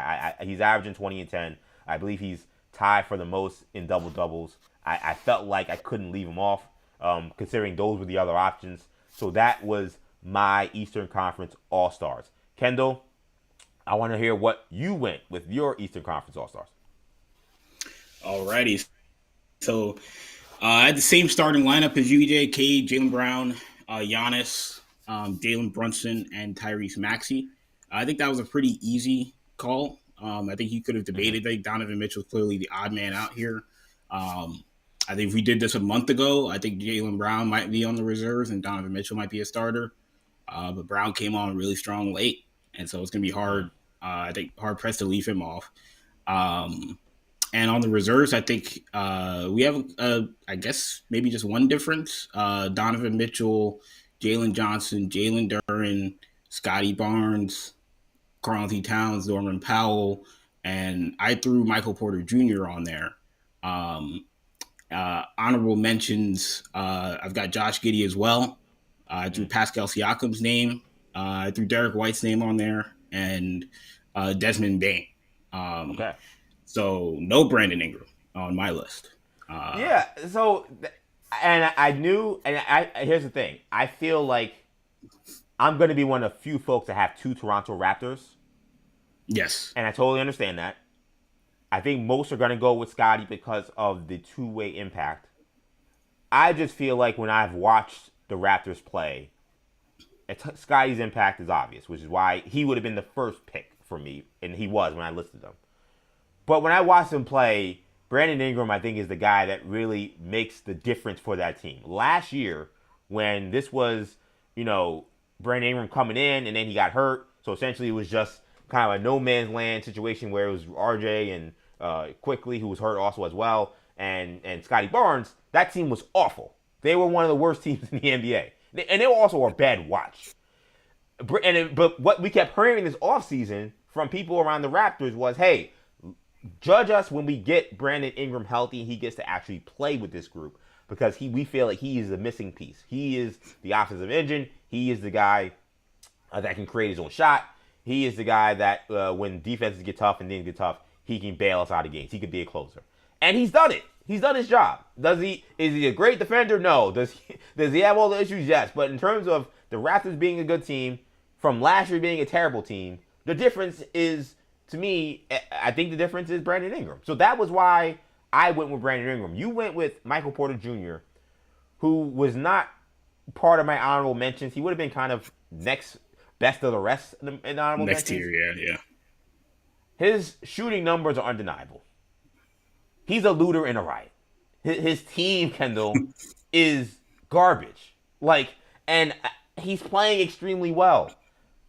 He's averaging 20 and 10. I believe he's tied for the most in double-doubles. I felt like I couldn't leave him off, considering those were the other options. So that was my Eastern Conference All-Stars. Kendall, I want to hear what you went with your Eastern Conference All-Stars. Alrighty. So I had the same starting lineup as EJ, Cade, Jaylen Brown, Giannis, Jalen Brunson, and Tyrese Maxey. I think that was a pretty easy call. I think he could have debated. I think Donovan Mitchell is clearly the odd man out here. I think if we did this a month ago, I think Jaylen Brown might be on the reserves and Donovan Mitchell might be a starter. But Brown came on really strong late, and so it's going to be hard. I think hard pressed to leave him off. And And on the reserves, I think we have, I guess, maybe just one difference. Donovan Mitchell, Jalen Johnson, Jalen Duren, Scotty Barnes, Karl Anthony Towns, Norman Powell, and I threw Michael Porter Jr. on there. Honorable mentions, I've got Josh Giddey as well. I threw Pascal Siakam's name. I threw Derek White's name on there, and Desmond Bain. Okay. So no Brandon Ingram on my list. Yeah. So, and I knew, and here's the thing. I feel like I'm going to be one of the few folks that have 2 Toronto Raptors. Yes. And I totally understand that. I think most are going to go with Scotty because of the two-way impact. I just feel like when I've watched the Raptors play, Scotty's impact is obvious, which is why he would have been the first pick for me, and he was when I listed them. But when I watched him play, Brandon Ingram, I think, is the guy that really makes the difference for that team. Last year, when this was, Brandon Ingram coming in, and then he got hurt, so essentially it was just kind of a no man's land situation where it was RJ and Quickly, who was hurt also as well, and Scotty Barnes. That team was awful. They were one of the worst teams in the NBA. And they were also a bad watch. But what we kept hearing this offseason from people around the Raptors was, hey, judge us when we get Brandon Ingram healthy and he gets to actually play with this group, because we feel like he is the missing piece. He is the offensive engine. He is the guy that can create his own shot. He is the guy that when defenses get tough and things get tough, he can bail us out of games. He could be a closer. And he's done it. He's done his job. Is he a great defender? No. Does he have all the issues? Yes. But in terms of the Raptors being a good team from last year being a terrible team, the difference is, to me, I think the difference is Brandon Ingram. So that was why I went with Brandon Ingram. You went with Michael Porter Jr., who was not part of my honorable mentions. He would have been kind of next best of the rest in the honorable next mentions. Next tier, yeah. His shooting numbers are undeniable. He's a looter in a riot. His team, Kendall, is garbage. And he's playing extremely well.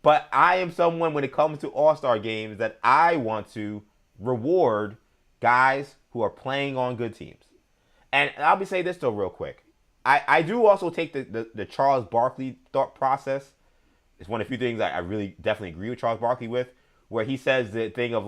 But I am someone, when it comes to All-Star games, that I want to reward guys who are playing on good teams. And I'll be saying this, though, real quick. I do also take the Charles Barkley thought process. It's one of the few things I really definitely agree with Charles Barkley with, where he says the thing of,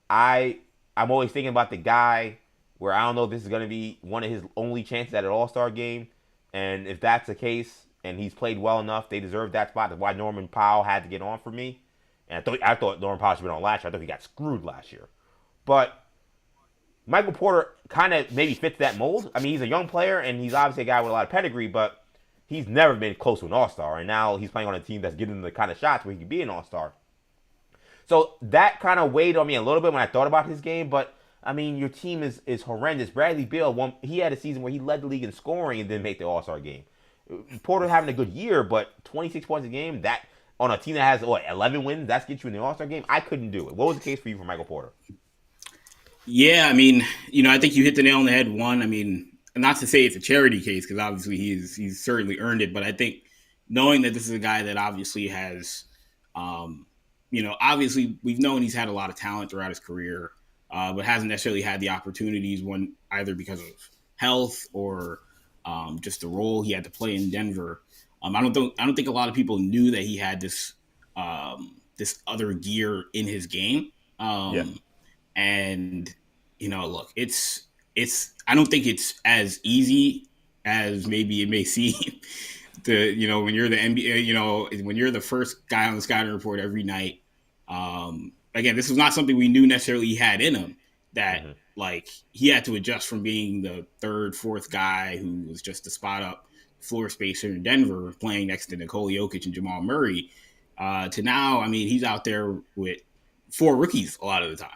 I'm always thinking about the guy where I don't know if this is going to be one of his only chances at an All-Star game. And if that's the case, and he's played well enough, they deserve that spot. That's why Norman Powell had to get on for me. And I thought Norman Powell should have been on last year. I thought he got screwed last year. But Michael Porter kind of maybe fits that mold. I mean, he's a young player, and he's obviously a guy with a lot of pedigree, but he's never been close to an All-Star. And now he's playing on a team that's getting him the kind of shots where he can be an All-Star. So that kind of weighed on me a little bit when I thought about his game. But, I mean, your team is horrendous. Bradley Beal, he had a season where he led the league in scoring and didn't make the All-Star game. Porter having a good year, but 26 points a game, that on a team that has 11 wins, that gets you in the All-Star game. I couldn't do it. What was the case for you for Michael Porter? Yeah, I mean, I think you hit the nail on the head. One, I mean, not to say it's a charity case, because obviously he's certainly earned it, but I think knowing that this is a guy that obviously has, obviously we've known he's had a lot of talent throughout his career, but hasn't necessarily had the opportunities, one either because of health or just the role he had to play in Denver. I don't think a lot of people knew that he had this other gear in his game. And look, it's I don't think it's as easy as maybe it may seem. When you're the NBA, when you're the first guy on the scouting report every night. Again, this was not something we knew necessarily he had in him. That he had to adjust from being the third, fourth guy who was just a spot up floor spacer in Denver playing next to Nikola Jokic and Jamal Murray to now, I mean, he's out there with 4 rookies a lot of the time,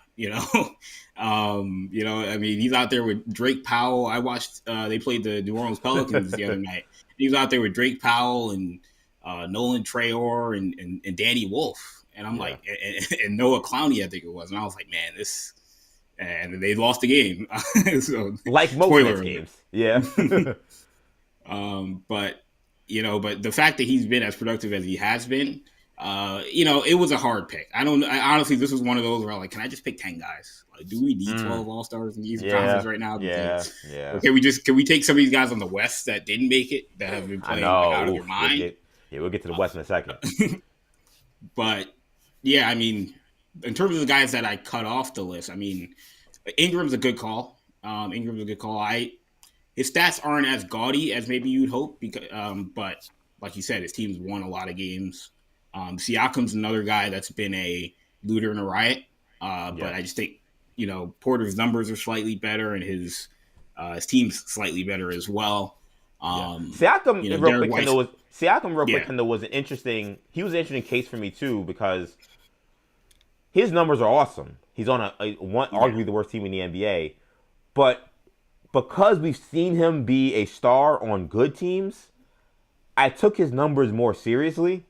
I mean, he's out there with Drake Powell. I watched, they played the New Orleans Pelicans the other night. He was out there with Drake Powell and Nolan Traore and Danny Wolf. And I'm like, and Noah Clowney, I think it was. And I was like, man, and they lost the game. So, like most of games. Yeah. But the fact that he's been as productive as he has been, It was a hard pick. Honestly, this was one of those where like, can I just pick 10 guys? Like, do we need 12 All-Stars in the Eastern Conference right now? Yeah. Or can we take some of these guys on the West that didn't make it, that have been playing like, out of their mind? We'll get to the West in a second. But yeah, I mean, in terms of the guys that I cut off the list, I mean, Ingram's a good call. His stats aren't as gaudy as maybe you'd hope, but like you said, his team's won a lot of games. Siakam's another guy that's been a looter in a riot, but I just think Porter's numbers are slightly better, and his team's slightly better as well. Siakam, real quick, Kendall was an interesting case for me too, because his numbers are awesome. He's on arguably the worst team in the NBA, but because we've seen him be a star on good teams, I took his numbers more seriously.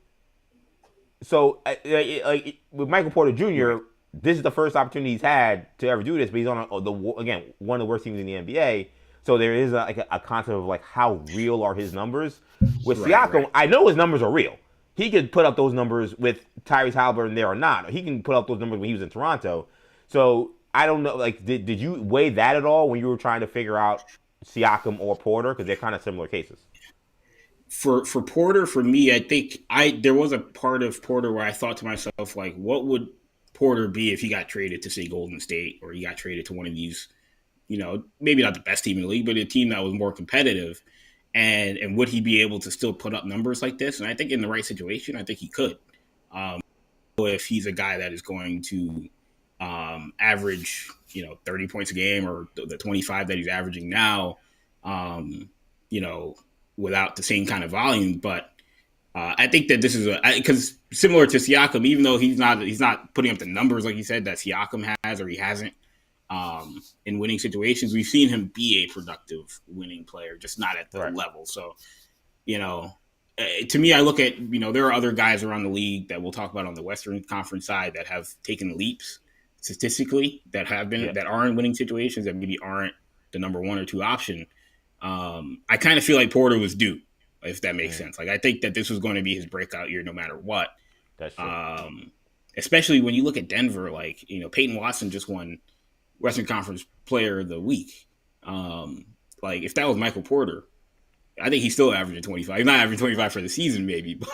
So, like with Michael Porter Jr., this is the first opportunity he's had to ever do this, but he's on one of the worst teams in the NBA. So there is a concept of like how real are his numbers. With Siakam, I know his numbers are real. He could put up those numbers with Tyrese Halliburton there or not. He can put up those numbers when he was in Toronto. So I don't know. Like, did you weigh that at all when you were trying to figure out Siakam or Porter, because they're kind of similar cases? For Porter, for me, I think there was a part of Porter where I thought to myself, like, what would Porter be if he got traded to, say, Golden State, or he got traded to one of these, maybe not the best team in the league, but a team that was more competitive, and would he be able to still put up numbers like this? And I think in the right situation, I think he could. If he's a guy that is going to average, 30 points a game, or the 25 that he's averaging now, without the same kind of volume. But I think that this is because similar to Siakam, even though he's not putting up the numbers like you said that Siakam has, or he hasn't in winning situations, we've seen him be a productive winning player, just not at the level. So, to me, I look at, there are other guys around the league that we'll talk about on the Western Conference side that have taken leaps statistically, that have been that are in winning situations, that maybe aren't the number 1 or 2 option. I kind of feel like Porter was due, if that makes sense. Like, I think that this was going to be his breakout year no matter what. That's true. Especially when you look at Denver, like, Peyton Watson just won Western Conference Player of the Week. Like, if that was Michael Porter, I think he's still averaging 25. He's not averaging 25 for the season, maybe, but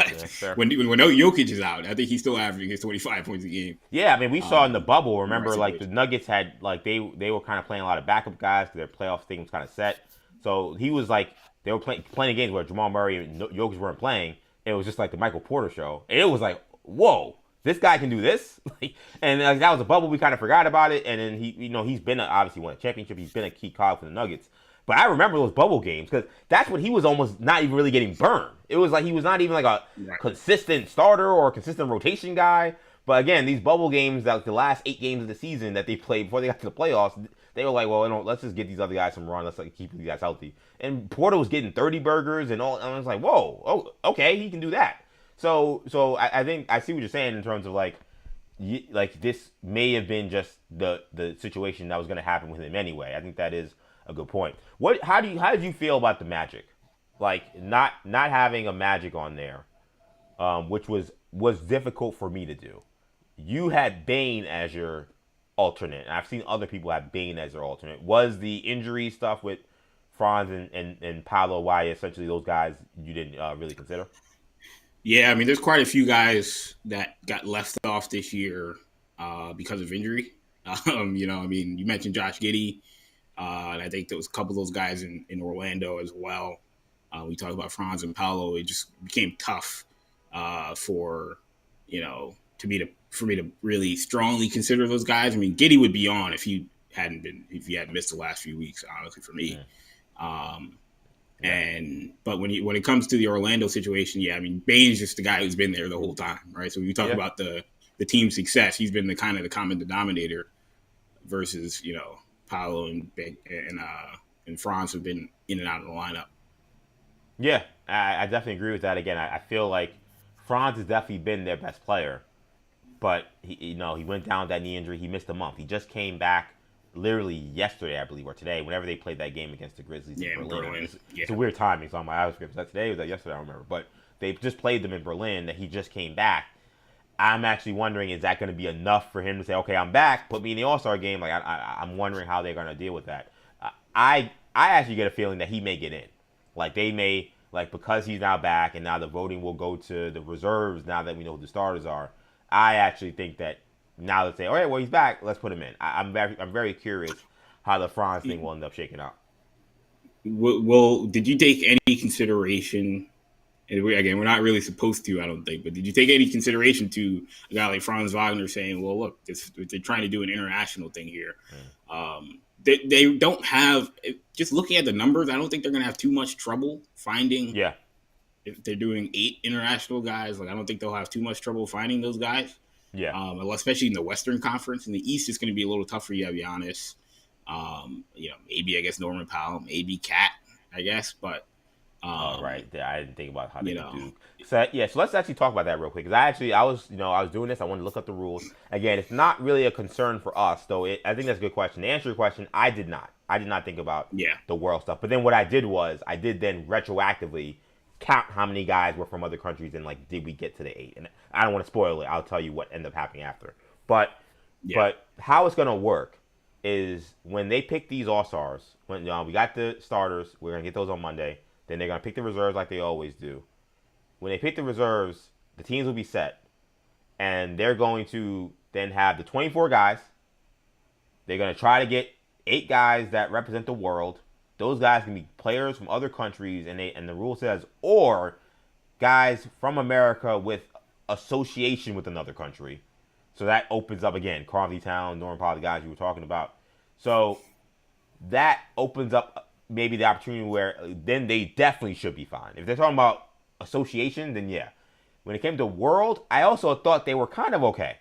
when Jokic is out, I think he's still averaging his 25 points a game. Yeah, I mean, we saw in the bubble. Remember, like, the Nuggets had, like, they were kind of playing a lot of backup guys because their playoff thing was kind of set. So he was like, they were playing games where Jamal Murray and Jokic weren't playing. It was just like the Michael Porter show. And it was like, whoa, this guy can do this? And that was a bubble. We kind of forgot about it. And then he's been obviously won a championship. He's been a key cog for the Nuggets. But I remember those bubble games because that's when he was almost not even really getting burned. It was like he was not even like a consistent starter or a consistent rotation guy. But again, these bubble games, like the last 8 games of the season that they played before they got to the playoffs, they were like, well, let's just get these other guys some run. Let's keep these guys healthy. And Porter was getting 30 burgers and all. And I was like, whoa, okay, he can do that. So I think I see what you're saying in terms of like this may have been just the situation that was going to happen with him anyway. I think that is a good point. How did you feel about the Magic? Like not having a Magic on there, which was difficult for me to do. You had Bane as your alternate. I've seen other people have Bane as their alternate. Was the injury stuff with Franz and Paolo why essentially those guys you didn't really consider? Yeah, I mean, there's quite a few guys that got left off this year because of injury. You mentioned Josh Giddey, and I think there was a couple of those guys in Orlando as well. We talked about Franz and Paolo. It just became tough for me to really strongly consider those guys. I mean, Giddey would be on if he hadn't missed the last few weeks, honestly, for me. But when it comes to the Orlando situation, I mean, Bane's just the guy who's been there the whole time, right? So when you talk about the team's success, he's been the kind of the common denominator versus Paolo and Franz have been in and out of the lineup. Yeah, I definitely agree with that. Again, I feel like Franz has definitely been their best player, but he went down with that knee injury. He missed a month. He just came back literally yesterday, I believe, or today, whenever they played that game against the Grizzlies in Berlin. It's a weird timing. So on my Irish script, was that today or was that yesterday? I don't remember. But they just played them in Berlin. That he just came back, I'm actually wondering, is that going to be enough for him to say, okay, I'm back, put me in the All-Star game? Like, I'm wondering how they're going to deal with that. I actually get a feeling that he may get in. Like, they may, like, because he's now back and now the voting will go to the reserves now that we know who the starters are. I actually think that now they say, all right, well, he's back, let's put him in. I'm very curious how the Franz thing will end up shaking out. Well, did you take any consideration? And we're not really supposed to, I don't think, but did you take any consideration to a guy like Franz Wagner saying, well, look, they're trying to do an international thing here. They don't have, just looking at the numbers, I don't think they're going to have too much trouble finding. Yeah. If they're doing 8 international guys, like I don't think they'll have too much trouble finding those guys. Yeah. Especially in the Western Conference. In the East, it's going to be a little tougher. You have Giannis. Maybe I guess Norman Powell, maybe Cat, I guess, but. Right. I didn't think about how they do. So let's actually talk about that real quick. Because I was doing this. I wanted to look up the rules. Again, it's not really a concern for us, though. I think that's a good question. To answer your question, I did not. I did not think about the world stuff. But then what I did then retroactively count how many guys were from other countries and like did we get to the 8? And I don't want to spoil it. I'll tell you what ended up happening after. But how it's gonna work is when they pick these All-Stars. When we got the starters, we're gonna get those on Monday. Then they're going to pick the reserves like they always do. When they pick the reserves, the teams will be set. And they're going to then have the 24 guys. They're going to try to get 8 guys that represent the world. Those guys can be players from other countries. And the rule says, or guys from America with association with another country. So that opens up, again, Carvey Town, Norman Powell, the guys you were talking about. So that opens up maybe the opportunity where then they definitely should be fine. If they're talking about association, then yeah. When it came to world, I also thought they were kind of okay.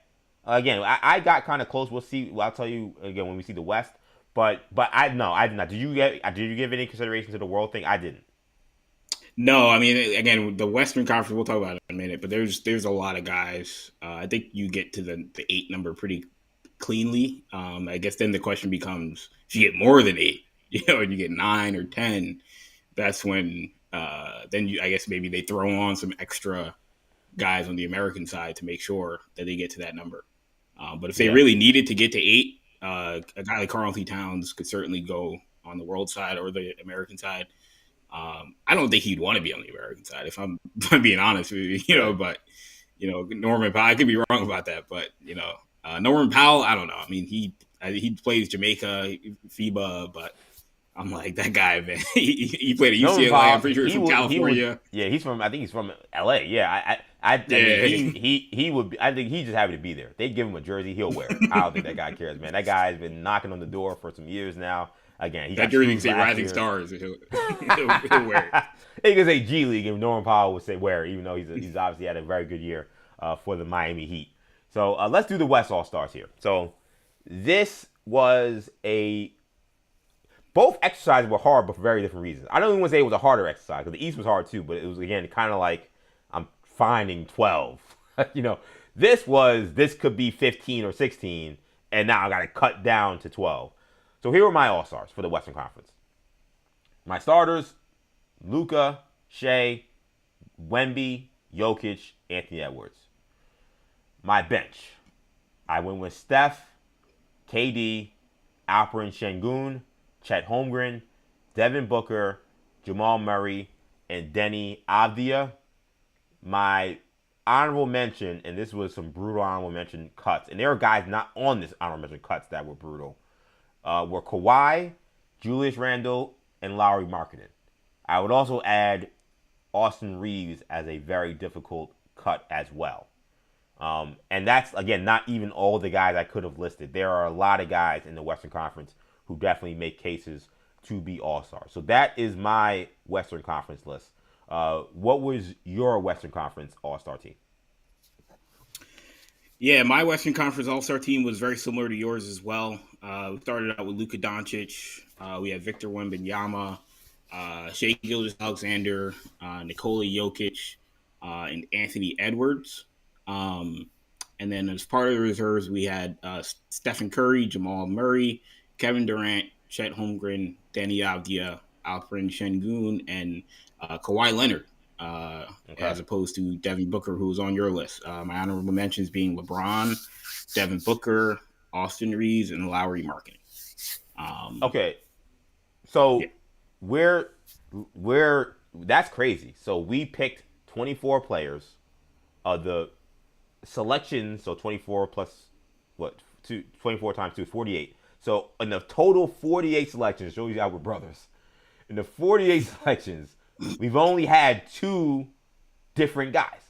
Again, I got kind of close. We'll see. I'll tell you again when we see the West. But I did not. Did you give any consideration to the world thing? I didn't. No, I mean, again, the Western Conference, we'll talk about it in a minute, but there's a lot of guys. I think you get to the 8 number pretty cleanly. I guess then the question becomes, if you get more than 8, and you get 9 or 10, that's when then I guess maybe they throw on some extra guys on the American side to make sure that they get to that number. But if they really needed to get to 8, a guy like Karl-Anthony Towns could certainly go on the world side or the American side. I don't think he'd want to be on the American side, if I'm being honest with you, but, Norman Powell, I could be wrong about that, but, Norman Powell, I don't know. I mean, he plays Jamaica, FIBA, but I'm like, that guy, man. he played at UCLA. I'm pretty sure he's from California. I think he's from LA. Yeah, I mean, he would. I think he's just happy to be there. They give him a jersey, he'll wear it. I don't think that guy cares, man. That guy's been knocking on the door for some years now. Again, he got jersey can say Rising Stars. He'll wear it. He can say G League, and Norman Powell would say wear it, even though he's obviously had a very good year for the Miami Heat. So let's do the West All Stars here. So this was both exercises were hard, but for very different reasons. I don't even want to say it was a harder exercise, because the East was hard too, but it was, again, kind of like I'm finding 12. This could be 15 or 16, and now I got to cut down to 12. So here are my All-Stars for the Western Conference. My starters, Luka, Shea, Wemby, Jokic, Anthony Edwards. My bench, I went with Steph, KD, Alperen Şengün, Chet Holmgren, Devin Booker, Jamal Murray, and Deni Avdija. My honorable mention, and this was some brutal honorable mention cuts, and there are guys not on this honorable mention cuts that were brutal, were Kawhi, Julius Randle, and Lauri Markkanen. I would also add Austin Reeves as a very difficult cut as well. And that's, again, not even all the guys I could have listed. There are a lot of guys in the Western Conference who definitely make cases to be All-Stars. So that is my Western Conference list. What was your Western Conference All-Star team? Yeah, my Western Conference All-Star team was very similar to yours as well. We started out with Luka Doncic. We had Victor Wembanyama, Shai Gilgeous-Alexander, Nikola Jokic, and Anthony Edwards. And then as part of the reserves, we had Stephen Curry, Jamal Murray, Kevin Durant, Chet Holmgren, Deni Avdija, Alperen Şengün, and Kawhi Leonard. as opposed to Devin Booker, who's on your list. My honorable mentions being LeBron, Devin Booker, Austin Reeves, and Lowry Marketing. Okay, so we're that's crazy. So we picked 24 players. The selection, so 24 plus 24 times 2 is 48. So in the total 48 selections, shows you how we're brothers. In the 48 selections, we've only had 2 different guys.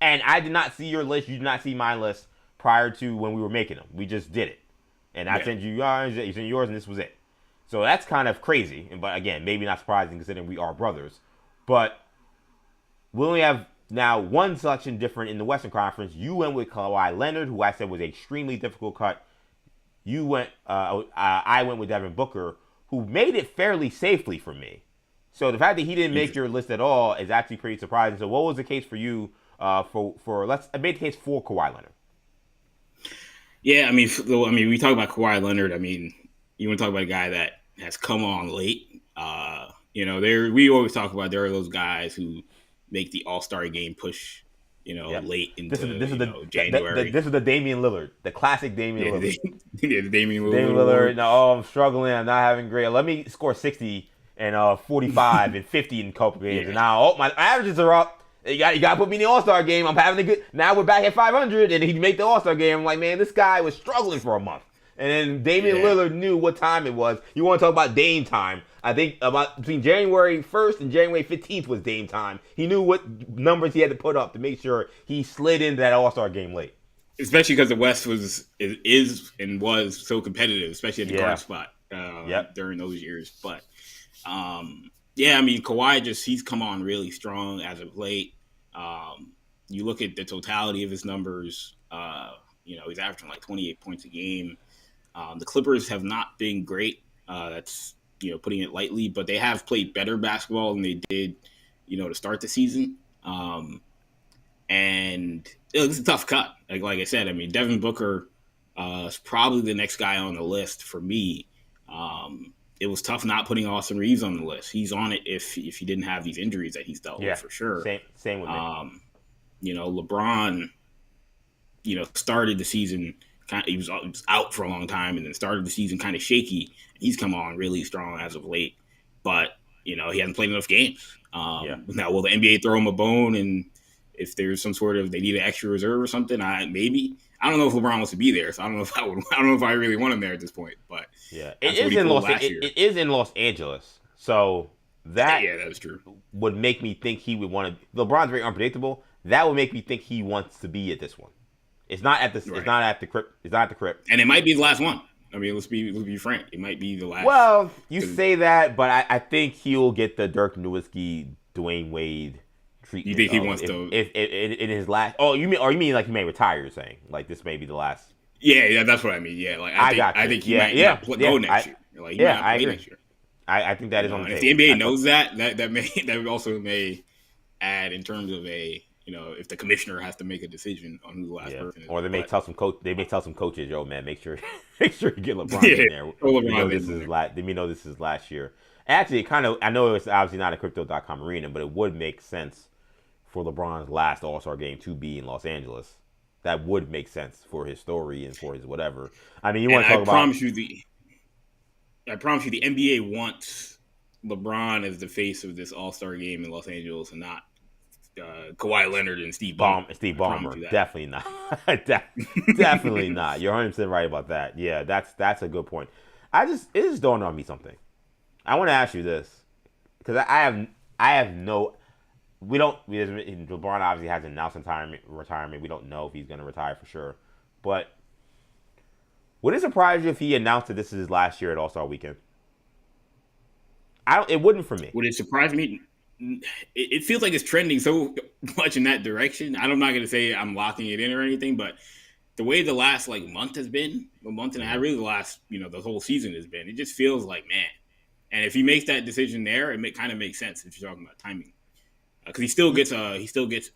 And I did not see your list. You did not see my list prior to when we were making them. We just did it. And I sent you yours, you sent yours, and this was it. So that's kind of crazy. But again, maybe not surprising considering we are brothers. But we only have now one selection different in the Western Conference. You went with Kawhi Leonard, who I said was an extremely difficult cut. You went. I went with Devin Booker, who made it fairly safely for me. So the fact that he didn't make your list at all is actually pretty surprising. So what was the case for you? Let's make the case for Kawhi Leonard. Yeah, I mean, we talk about Kawhi Leonard. I mean, you want to talk about a guy that has come on late. We always talk about there are those guys who make the All-Star game push, late into January. This is the Damian Lillard, the classic Damian Lillard. The Damian Lillard. Damian Lillard. No, I'm struggling. I'm not having great. Let me score 60 and 45 and 50 in a couple games. And now, my averages are up. You got to put me in the All-Star game. I'm having a good. Now we're back at 500, and he'd make the All-Star game. I'm like, man, this guy was struggling for a month. And then Damian Lillard knew what time it was. You want to talk about Dame time. I think about between January 1st and January 15th was Dame time. He knew what numbers he had to put up to make sure he slid into that All-Star game late. Especially because the West was so competitive, especially at the guard spot during those years. But, Kawhi he's come on really strong as of late. You look at the totality of his numbers, he's averaging like 28 points a game. The Clippers have not been great. That's, putting it lightly, but they have played better basketball than they did, to start the season. And it's a tough cut. Like I said, I mean, Devin Booker is probably the next guy on the list for me. It was tough not putting Austin Reeves on the list. He's on it if he didn't have these injuries that he's dealt with for sure. Same with me. LeBron, started the season he was out for a long time and then started the season kind of shaky. He's come on really strong as of late, but he hasn't played enough games. Now, will the NBA throw him a bone? And if there's some sort of they need an extra reserve or something, maybe. I don't know if LeBron wants to be there, so I don't know if I really want him there at this point. But it is in Los Angeles, so that that's true. Would make me think he would want to. LeBron's very unpredictable. That would make me think he wants to be at this one. It's not at the. Right. It's not at the crypt. It's not at the crypt. And it might be the last one. I mean, let's be frank. It might be the last. Well, you say that, but I think he'll get the Dirk Nowitzki, Dwayne Wade treatment. You think he wants to? If in his last. Oh, you mean like he may retire? You're saying like this may be the last. Yeah, that's what I mean. Yeah, like I think he might go next year. Like, I agree. Next year. I think that is on the table. If the NBA knows that also may add in terms of a. If the commissioner has to make a decision on who the last person is. Or they may tell some coaches, yo, man, make sure you get LeBron in there. They know this is last year. Actually, I know it's obviously not a crypto.com arena, but it would make sense for LeBron's last All-Star game to be in Los Angeles. That would make sense for his story and for his whatever. I mean, you want to talk about... I promise you the NBA wants LeBron as the face of this All-Star game in Los Angeles and not Kawhi Leonard and Steve Ballmer. Definitely not. Definitely not. You're 100% right about that. Yeah, that's a good point. It just dawned on me something. I want to ask you this because I have no. LeBron obviously hasn't announced retirement. We don't know if he's going to retire for sure. But would it surprise you if he announced that this is his last year at All-Star Weekend? It wouldn't for me. Would it surprise me? It feels like it's trending so much in that direction. I'm not going to say I'm locking it in or anything, but the way the last month has been, a month and a half, really the last, the whole season has been, it just feels like, man. And if he makes that decision there, it kind of makes sense if you're talking about timing. Because he still gets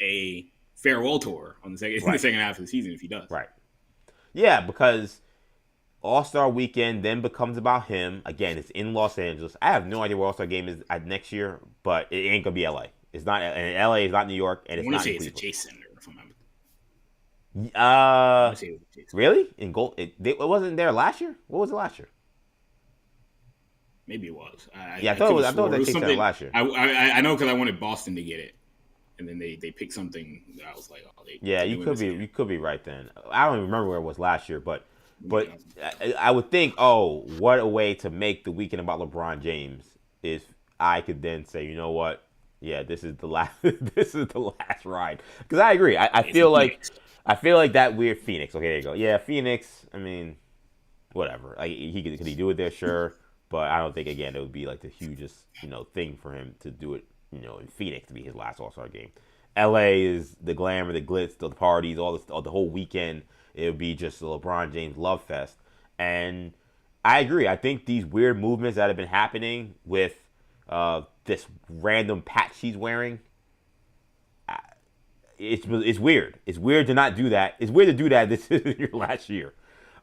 a farewell tour on in the second half of the season if he does. Right. Yeah, because All-Star Weekend then becomes about him. Again, it's in Los Angeles. I have no idea where All-Star Game is next year, but it ain't going to be LA. It's not, and LA is not New York, and I it's want to not say in it's a Cleveland. Chase Center. If I'm not, I want to say it was a Chase Center. Really? In gold, it wasn't there last year. What was it last year? Maybe it was. I thought it was. I thought they Chase Center last year. I know because I wanted Boston to get it, and then they picked something that I was like, oh, yeah, you could be right then. I don't even remember where it was last year, but I would think, oh, what a way to make the weekend about LeBron James if I could then say, you know what? Yeah, this is the last. This is the last ride. Because I agree. I feel like that weird Phoenix. Okay, there you go. Yeah, Phoenix. I mean, whatever. Like could he do it there? Sure, but I don't think again it would be like the hugest thing for him to do it. In Phoenix to be his last All-Star game. LA is the glamour, the glitz, the parties, all the whole weekend. It would be just a LeBron James love fest. And I agree. I think these weird movements that have been happening with this random patch he's wearing, it's weird. It's weird to not do that. It's weird to do that this is your last year.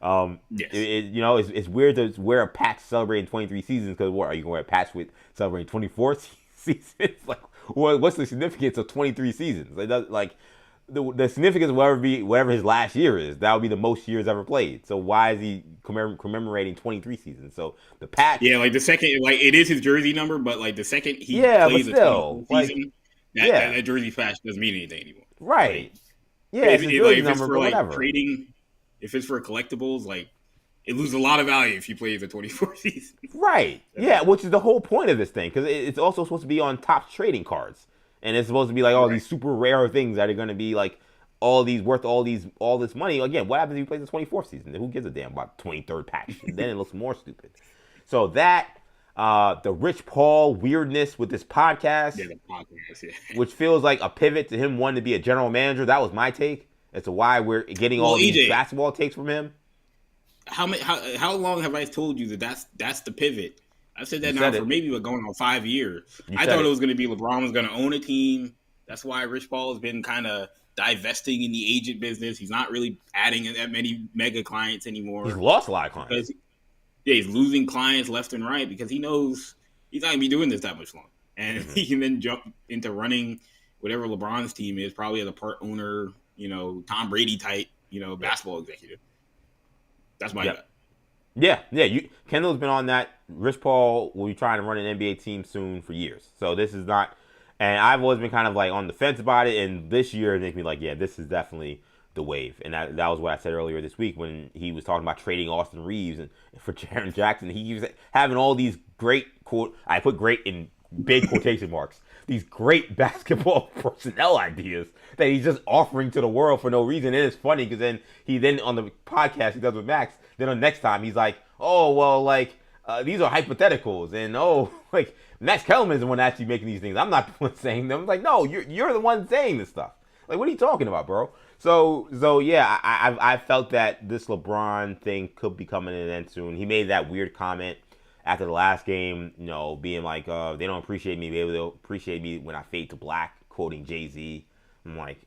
Yes. It's weird to wear a patch celebrating 23 seasons because what are you going to wear a patch with celebrating 24 seasons? Like, what's the significance of 23 seasons? The significance will ever be whatever his last year is. That would be the most years ever played. So why is he commemorating 23 seasons? So the patch. Yeah, like the second, like it is his jersey number, but like the second he plays but still, a season, that jersey patch doesn't mean anything anymore. Right. Like, yeah, it's a jersey number, for but whatever. Trading, if it's for collectibles, like it loses a lot of value if you play the 24 season. Right. Yeah, which is the whole point of this thing because it's also supposed to be on top trading cards. And it's supposed to be like all these super rare things that are going to be like all these worth all this money. Again, what happens if you play the 24th season? Who gives a damn about 23rd patch? Then it looks more stupid. So that the Rich Paul weirdness with this podcast, which feels like a pivot to him wanting to be a general manager. That was my take as to why we're getting all these EJ, basketball takes from him. How long have I told you that's the pivot? I've said that now for maybe going on 5 years. I thought it was going to be LeBron was going to own a team. That's why Rich Paul has been kind of divesting in the agent business. He's not really adding that many mega clients anymore. He's lost a lot of clients. He's losing clients left and right because he knows he's not going to be doing this that much longer. And he can then jump into running whatever LeBron's team is, probably as a part owner, Tom Brady type, basketball executive. That's my gut. Yeah. Kendall's been on that. Rich Paul will be trying to run an NBA team soon for years. So this is not, and I've always been kind of like on the fence about it. And this year it makes me like, yeah, this is definitely the wave. And that was what I said earlier this week when he was talking about trading Austin Reeves and for Jaren Jackson. He was having all these great I put great in big quotation marks. These great basketball personnel ideas that he's just offering to the world for no reason. And it's funny because then on the podcast he does with Max, then the next time he's like, oh, well, like, these are hypotheticals. And, like, Max Kellerman is the one actually making these things. I'm not the one saying them. It's like, no, you're the one saying this stuff. Like, what are you talking about, bro? So yeah, I felt that this LeBron thing could be coming to an end soon. He made that weird comment after the last game, being like, they don't appreciate me. Maybe they'll appreciate me when I fade to black, quoting Jay-Z. I'm like,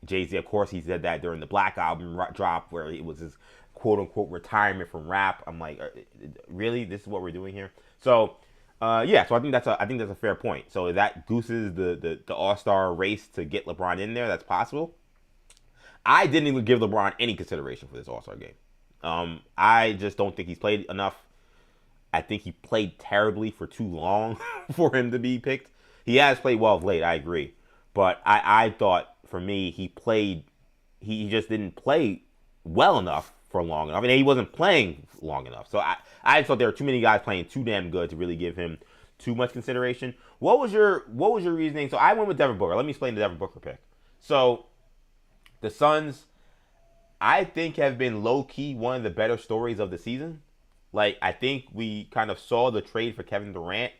Jay-Z, of course, he said that during the Black album drop where it was his quote-unquote retirement from rap. I'm like, really? This is what we're doing here? So, so I think that's a fair point. So that gooses the All-Star race to get LeBron in there. That's possible. I didn't even give LeBron any consideration for this All-Star game. I just don't think he's played enough. I think he played terribly for too long for him to be picked. He has played well of late, I agree. But I thought, for me, he just didn't play well enough for long enough. And he wasn't playing long enough. So I thought there were too many guys playing too damn good to really give him too much consideration. What was your reasoning? So I went with Devin Booker. Let me explain the Devin Booker pick. So the Suns, I think, have been low-key one of the better stories of the season. Like, I think we kind of saw the trade for Kevin Durant,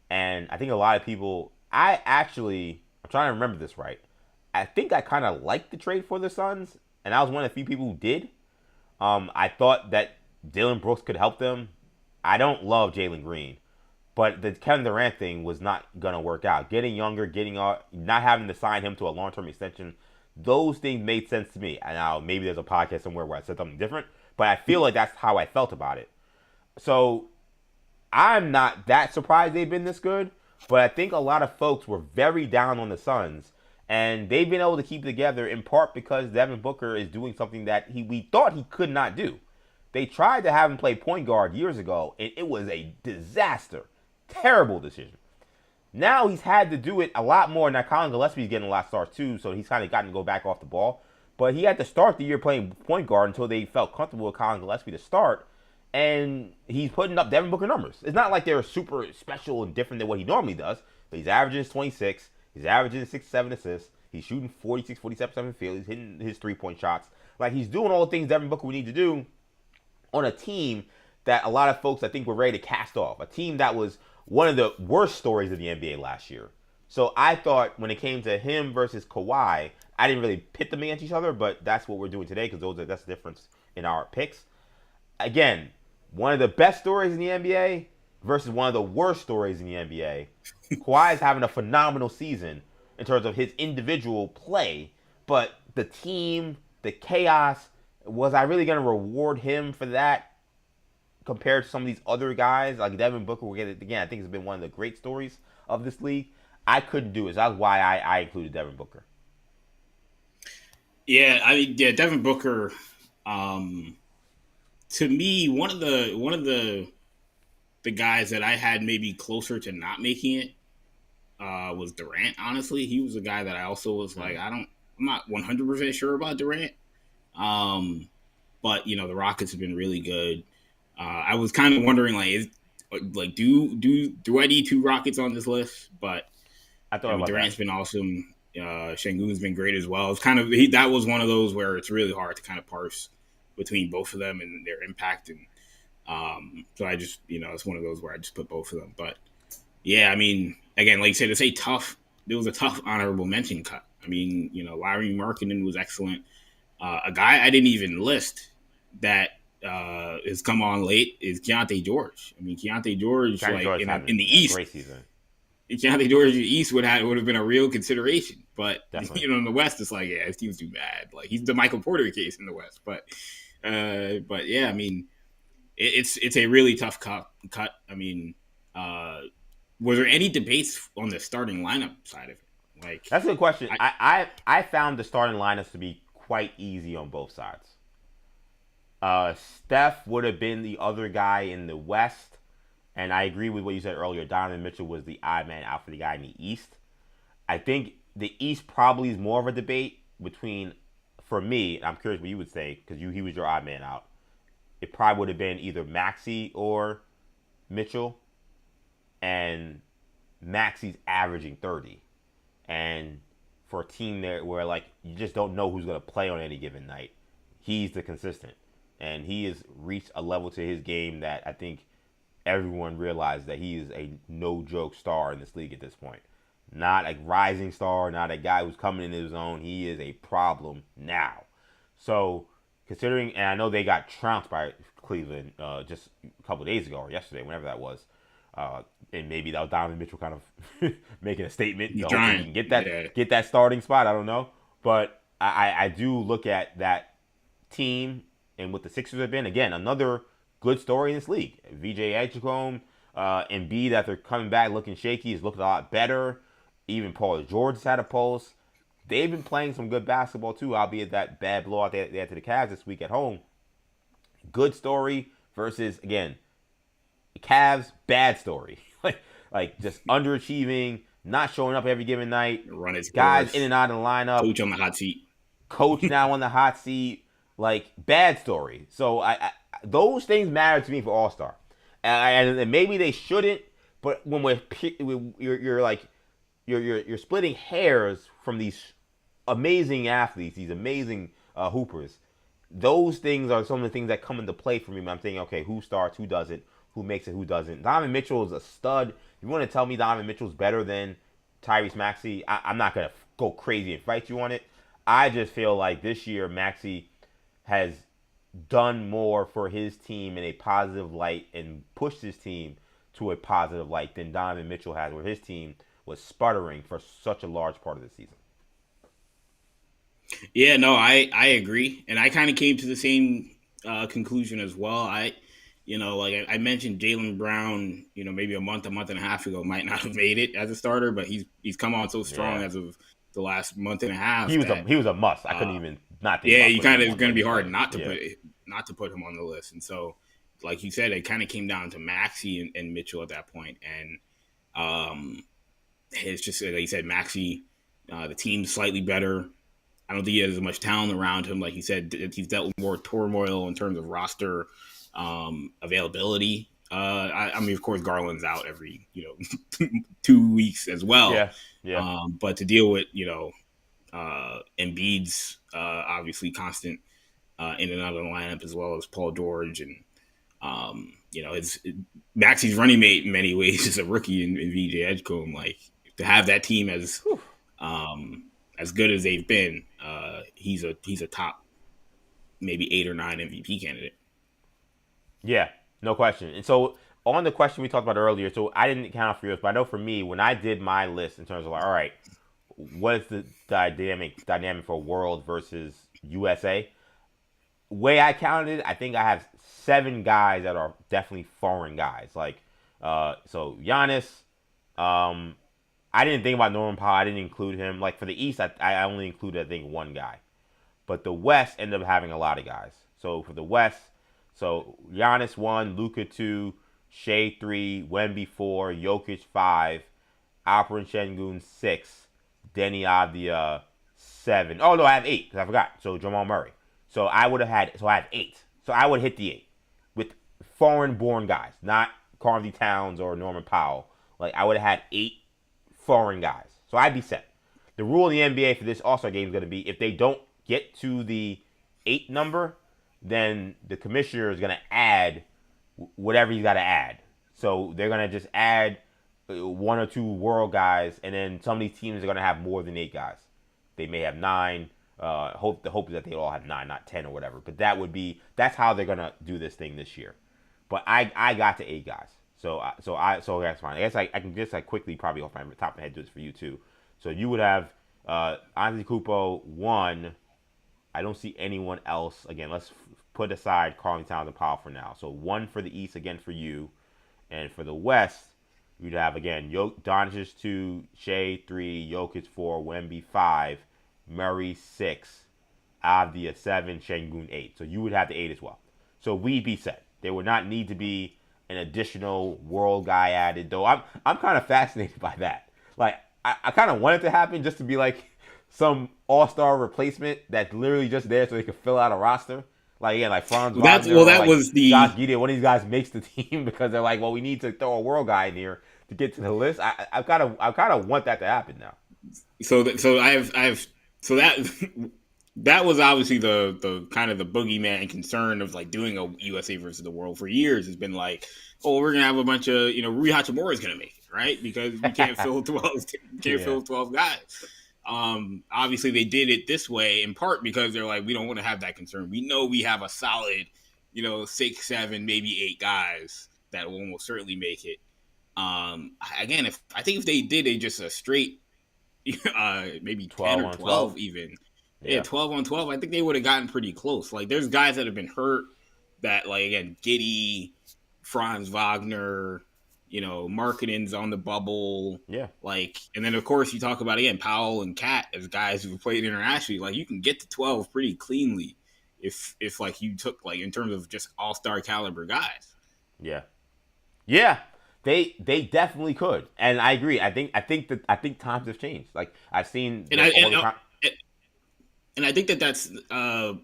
and I think a lot of people, I'm trying to remember this right. I think I kind of liked the trade for the Suns, and I was one of the few people who did. I thought that Dylan Brooks could help them. I don't love Jalen Green, but the Kevin Durant thing was not going to work out. Getting younger, not having to sign him to a long-term extension, those things made sense to me. And now maybe there's a podcast somewhere where I said something different, but I feel like that's how I felt about it. So I'm not that surprised they've been this good, But I think a lot of folks were very down on the Suns, and they've been able to keep it together in part because Devin Booker is doing something that we thought he could not do. They tried to have him play point guard years ago, and it was a disaster. Terrible decision. Now he's had to do it a lot more. Now Colin Gillespie's getting a lot of starts too, so he's kind of gotten to go back off the ball. But he had to start the year playing point guard until they felt comfortable with Colin Gillespie to start. And he's putting up Devin Booker numbers. It's not like they're super special and different than what he normally does, but he's averaging 26. He's averaging 6-7 assists. He's shooting 46, 47% from the field. He's hitting his three-point shots. Like, he's doing all the things Devin Booker would need to do on a team that a lot of folks, I think, were ready to cast off. A team that was one of the worst stories of the NBA last year. So I thought when it came to him versus Kawhi, I didn't really pit them against each other, but that's what we're doing today because that's the difference in our picks. Again, one of the best stories in the NBA versus one of the worst stories in the NBA. Kawhi is having a phenomenal season in terms of his individual play, but the team, the chaos, was I really going to reward him for that compared to some of these other guys? Like Devin Booker, again, I think it's been one of the great stories of this league. I couldn't do it. So that's why I included Devin Booker. Yeah, Devin Booker. To me, one of the guys that I had maybe closer to not making it was Durant. Honestly, he was a guy that I also was like, I'm not 100% sure about Durant. But the Rockets have been really good. I was kind of wondering, do I need two Rockets on this list? But I thought Durant's been awesome. Şengün's been great as well. It's kind of that was one of those where it's really hard to kind of parse between both of them and their impact, and so I just it's one of those where I just put both of them. But yeah, I mean, again, like you said, it was a tough honorable mention cut. I mean, Larry Markkinen was excellent. A guy I didn't even list that has come on late is Keontae George. I mean, Keontae George, in the East, great season. Keontae George in the East would have been a real consideration, but Definitely. in the West, it's like, yeah, his team's too bad. Like, he's the Michael Porter case in the West, but yeah, I mean, it's a really tough cut. I mean, was there any debates on the starting lineup side of it? Like, that's a good question. I found the starting lineups to be quite easy on both sides. Steph would have been the other guy in the West, and I agree with what you said earlier. Donovan Mitchell was the odd man out for the guy in the East. I think the East probably is more of a debate between, for me, I'm curious what you would say, because he was your odd man out. It probably would have been either Maxey or Mitchell, and Maxey's averaging 30. And for a team there where, like, you just don't know who's going to play on any given night, he's the consistent. And he has reached a level to his game that I think everyone realized that he is a no-joke star in this league at this point. Not a rising star, not a guy who's coming in his own. He is a problem now. So, considering, and I know they got trounced by Cleveland just a couple of days ago or yesterday, whenever that was. And maybe that was Donovan Mitchell kind of making a statement. He can get that starting spot. I don't know. But I do look at that team and what the Sixers have been. Again, another good story in this league. VJ Edgecombe, Embiid, after coming back looking shaky, has looked a lot better. Even Paul George has had a pulse. They've been playing some good basketball too, albeit that bad blowout they had to the Cavs this week at home. Good story versus, again, Cavs, bad story. like just underachieving, not showing up every given night. Run his guys course. In and out of the lineup. Coach on the hot seat. Coach now on the hot seat. Like, bad story. So I those things matter to me for All-Star. And maybe they shouldn't, but when you're splitting hairs from these amazing athletes, these amazing hoopers, those things are some of the things that come into play for me. I'm thinking, okay, who starts, who doesn't, who makes it, who doesn't. Donovan Mitchell is a stud. If you want to tell me Donovan Mitchell's better than Tyrese Maxey, I'm not going to go crazy and fight you on it. I just feel like this year Maxey has done more for his team in a positive light and pushed his team to a positive light than Donovan Mitchell has, where his team was sputtering for such a large part of the season. Yeah, no, I agree. And I kind of came to the same conclusion as well. Like I mentioned, Jaylen Brown, maybe a month and a half ago might not have made it as a starter, but he's come on so strong as of the last month and a half. He was a must. I couldn't even not think. Yeah, about you kind of it's it's going to be hard not to put him on the list. And so, like you said, it kind of came down to Maxey and Mitchell at that point, and it's just like you said, Maxey, the team's slightly better. I don't think he has as much talent around him. Like you said, he's dealt with more turmoil in terms of roster availability. I mean, of course, Garland's out every 2 weeks as well. Yeah. But to deal with Embiid's obviously constant in and out of the lineup, as well as Paul George, and Maxey's running mate in many ways is a rookie in VJ Edgecombe. Like, to have that team as good as they've been, he's a top maybe 8 or 9 MVP candidate. Yeah, no question. And so on the question we talked about earlier, so I didn't count for yours, but I know for me, when I did my list in terms of like, all right, what is the dynamic for world versus USA? Way I counted it, I think I have 7 guys that are definitely foreign guys. Like, so Giannis, I didn't think about Norman Powell. I didn't include him. Like, for the East, I only included, I think, 1 guy. But the West ended up having a lot of guys. So for the West, so Giannis 1, Luka 2, Shea 3, Wemby 4, Jokic 5, Alperen Şengün 6, Denny Avdia 7. Oh, no, I have 8 because I forgot. So Jamal Murray. So I have 8. So I would hit the 8 with foreign-born guys, not Karl Towns or Norman Powell. Like, I would have had 8 foreign guys. So I'd be set. The rule in the NBA for this All-Star game is going to be if they don't get to the 8 number, then the commissioner is going to add whatever he's got to add. So they're going to just add 1 or 2 world guys, and then some of these teams are going to have more than 8 guys. They may have 9. The hope is that they all have 9, not 10 or whatever. But that's how they're going to do this thing this year. But I got to 8 guys. So that's fine. I guess I can just quickly, probably off my top of my head, do this for you too. So you would have Antetokounmpo 1. I don't see anyone else. Again, let's put aside Karl Towns and Powell for now. So 1 for the East again for you, and for the West, you'd have again Doncic 2, Shea 3, Jokic 4, Wemby 5, Murray 6, Avdia 7, Şengün 8. So you would have the 8 as well. So we'd be set. There would not need to be an additional world guy added, though. I'm kind of fascinated by that. Like, I kind of want it to happen just to be like some all-star replacement that's literally just there so they can fill out a roster. Like, yeah, like Franz Wagner, that was the Josh Giddey. One of these guys makes the team because they're like, well, we need to throw a world guy in here to get to the list. I kind of want that to happen now. So that was obviously the kind of the boogeyman concern of like doing a USA versus the world for years. Has been like, oh, we're gonna have a bunch of Rui Hachimura is gonna make it, right? Because we can't fill 12 guys. Obviously they did it this way in part because they're like, we don't want to have that concern. We know we have a solid, 6, 7, maybe 8 guys that will almost certainly make it. Again, if they did just a straight, maybe 10 or 12 even. Yeah, 12 on 12. I think they would have gotten pretty close. Like, there's guys that have been hurt that, like, again, Giddey, Franz Wagner, Markkanen's on the bubble. Yeah. Like, and then, of course, you talk about, again, Powell and Cat as guys who played internationally. Like, you can get to 12 pretty cleanly if like, you took, like, in terms of just all-star caliber guys. Yeah. Yeah. They definitely could. And I agree. I think times have changed. Like, I've seen And I think that's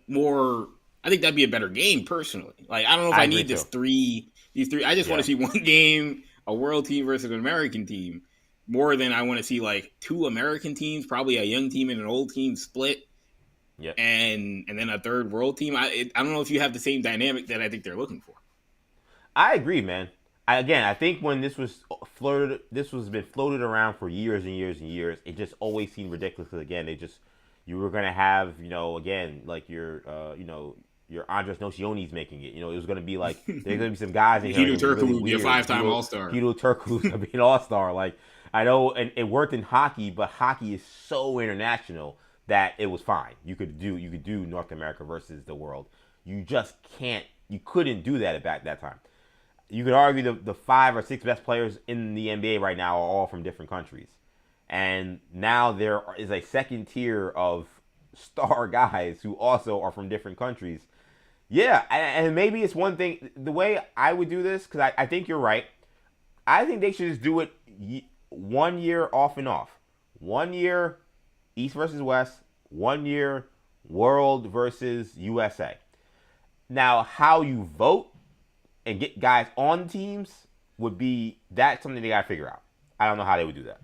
more. I think that'd be a better game personally. Like, I don't know if I need these three. I just want to see one game, a world team versus an American team, more than I want to see like 2 American teams, probably a young team and an old team split. Yeah. And then a third world team. I don't know if you have the same dynamic that I think they're looking for. I agree, man. I think when this was been floated around for years and years and years, it just always seemed ridiculous. Again, you were gonna have, again, like your Andres Nocioni's making it. It was gonna be like there's gonna be some guys in here. Hedo Turkoglu would be a 5-time All-Star. Hedo Turkoglu's gonna be an All-Star. Like, I know, and it worked in hockey, but hockey is so international that it was fine. You could do North America versus the world. You just couldn't do that at that time. you could argue the 5 or 6 best players in the NBA right now are all from different countries. And now there is a second tier of star guys who also are from different countries. Yeah, and maybe it's one thing. The way I would do this, because I think you're right, I think they should just do it 1 year off and off. 1 year East versus West, 1 year World versus USA. Now, how you vote and get guys on teams that's something they gotta figure out. I don't know how they would do that.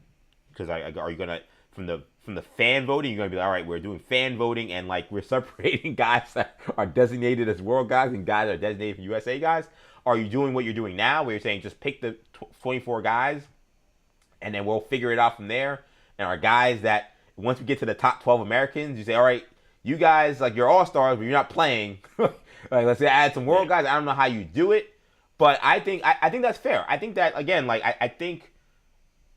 Because are you gonna from the fan voting, you're gonna be like, all right, we're doing fan voting and like we're separating guys that are designated as world guys and guys that are designated for USA guys? Are you doing what you're doing now, where you're saying just pick the 24 guys and then we'll figure it out from there? And our guys that once we get to the top 12 Americans, you say, all right, you guys, like, you're all stars, but you're not playing. Like, let's say add some world guys. I don't know how you do it, but I think that's fair. I think that, again, like, I think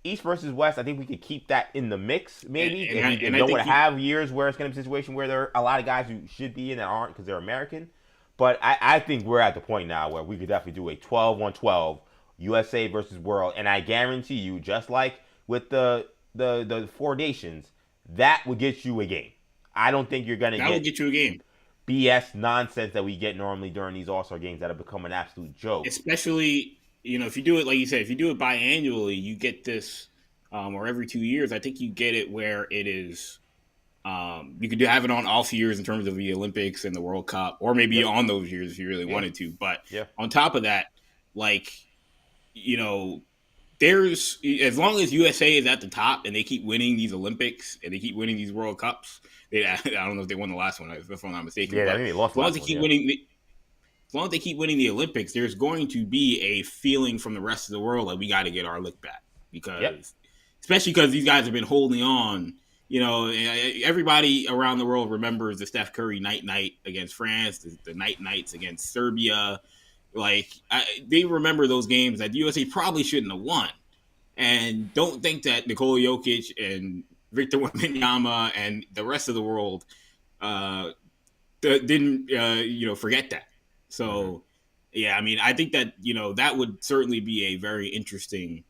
East versus West, I think we could keep that in the mix, maybe. And you don't want to have years where it's going to be a situation where there are a lot of guys who should be in that aren't because they're American. But I think we're at the point now where we could definitely do a 12-on-12 USA versus World. And I guarantee you, just like with the 4 nations, that would get you a game. I don't think you're going to get you a game. BS nonsense that we get normally during these All-Star games that have become an absolute joke. Especially, if you do it, like you said, if you do it biannually, you get this, or every 2 years, I think you get it where it is, you could have it on off years in terms of the Olympics and the World Cup, or maybe on those years if you really wanted to. But on top of that, like, there's, as long as USA is at the top and they keep winning these Olympics and they keep winning these World Cups, I don't know if they won the last one, if I'm not mistaken. Yeah, but I think they lost as long as they keep winning, as long as they keep winning the Olympics, there's going to be a feeling from the rest of the world like we got to get our lick back, because especially because these guys have been holding on. Everybody around the world remembers the Steph Curry night against France, the nights against Serbia. Like, they remember those games that the USA probably shouldn't have won. And don't think that Nikola Jokic and Victor Wembanyama and the rest of the world didn't forget that. So, yeah, I mean, I think that, that would certainly be a very interesting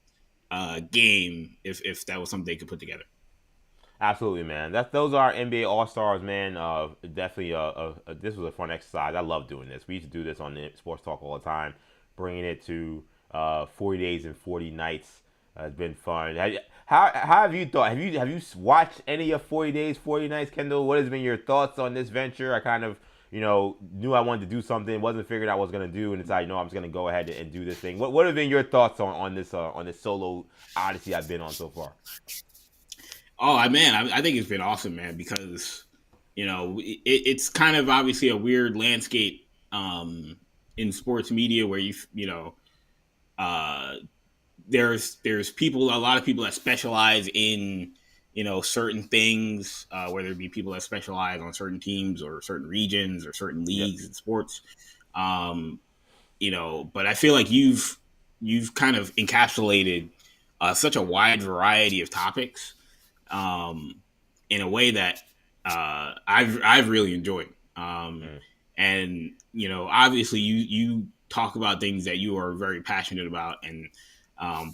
game if that was something they could put together. Absolutely, man. Those are NBA All-Stars, man. Definitely, this was a fun exercise. I love doing this. We used to do this on the Sports Talk all the time, bringing it to 40 days and 40 nights. It's been fun. How have you thought? Have you watched any of 40 Days, 40 Nights, Kendall? What has been your thoughts on this venture? I kind of, knew I wanted to do something, wasn't figuring out what I was going to do, and decided, I'm just going to go ahead and do this thing. What have been your thoughts on this solo odyssey I've been on so far? Oh, man, I think it's been awesome, man, because, it's kind of obviously a weird landscape in sports media where there's people, a lot of people that specialize in, certain things, whether it be people that specialize on certain teams or certain regions or certain leagues in sports. But I feel like you've kind of encapsulated such a wide variety of topics in a way that I've really enjoyed. And, obviously you talk about things that you are very passionate about and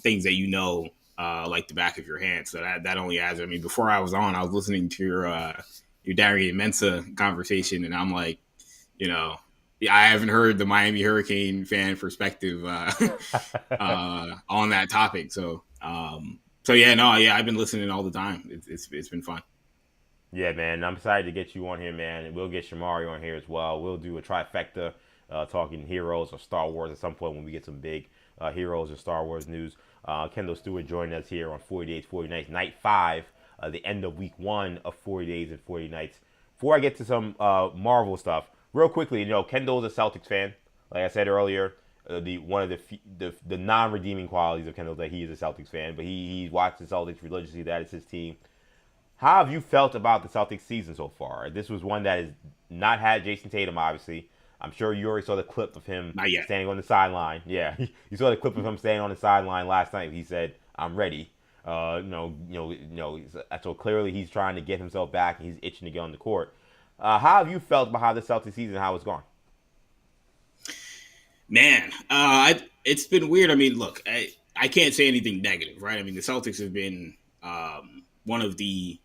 things that like the back of your hand. So that only adds. I mean, before I was on, I was listening to your Darian Mensah conversation, and I'm like, I haven't heard the Miami Hurricane fan perspective on that topic. So I've been listening all the time. It's been fun. Yeah, man, I'm excited to get you on here, man. And we'll get Shamari on here as well. We'll do a trifecta, talking heroes or Star Wars at some point when we get some big heroes or Star Wars news. Kendall Stewart joining us here on 40 Days, 40 Nights, Night 5, the end of week 1 of 40 Days and 40 Nights. Before I get to some Marvel stuff, real quickly, Kendall's a Celtics fan. Like I said earlier, one of the non-redeeming qualities of Kendall is that he is a Celtics fan, but he watches the Celtics religiously. That is his team. How have you felt about the Celtics season so far? This was one that has not had Jason Tatum, obviously. I'm sure you already saw the clip of him standing on the sideline. Yeah, you saw the clip of him standing on the sideline last night. He said, "I'm ready." So clearly he's trying to get himself back. And he's itching to get on the court. How have you felt about how the Celtics season, how it's gone? Man, it's been weird. I mean, look, I can't say anything negative, right? I mean, the Celtics have been one of the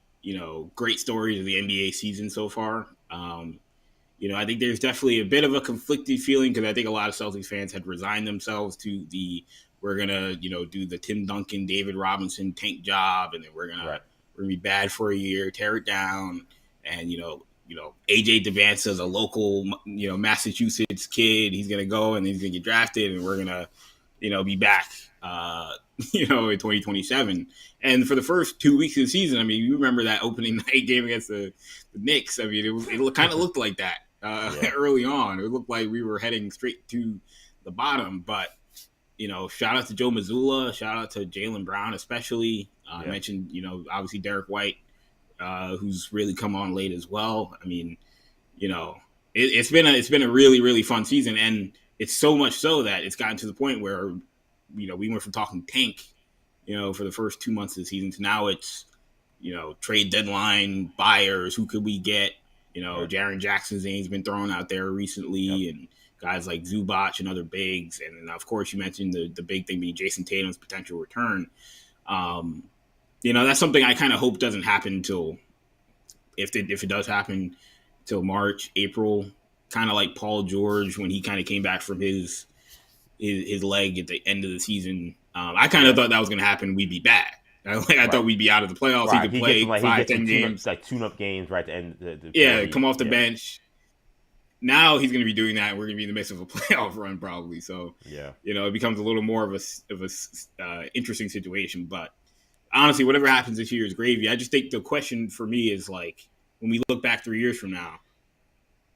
great stories of the NBA season so far. I think there's definitely a bit of a conflicted feeling because I think a lot of Celtics fans had resigned themselves to we're gonna do the Tim Duncan, David Robinson tank job, and then we're gonna be bad for a year, tear it down, and AJ Devansa is a local, Massachusetts kid. He's going to go and he's going to get drafted and we're going to, be back, in 2027. And for the first 2 weeks of the season, I mean, you remember that opening night game against the Knicks. I mean, it kind of looked like that early on. It looked like we were heading straight to the bottom. But, shout out to Joe Mazzulla. Shout out to Jaylen Brown, especially. I mentioned, obviously Derek White. Who's really come on late as well. I mean, it's been a really, really fun season, and it's so much so that it's gotten to the point where, we went from talking tank, for the first 2 months of the season to now it's, trade deadline buyers. Who could we get? Jaren Jackson's name's been thrown out there recently, and guys like Zubac and other bigs, and then of course you mentioned the big thing being Jason Tatum's potential return. That's something I kind of hope doesn't happen until, if it does happen, till March, April, kind of like Paul George when he kind of came back from his leg at the end of the season. I kind of thought that was going to happen. We'd be bad. I thought we'd be out of the playoffs. Right. He could play 5-10 games. Tune-up games right at the end. Come off the bench. Now he's going to be doing that. And we're going to be in the midst of a playoff run probably. So, it becomes a little more of a interesting situation. But honestly, whatever happens this year is gravy. I just think the question for me is like, when we look back 3 years from now,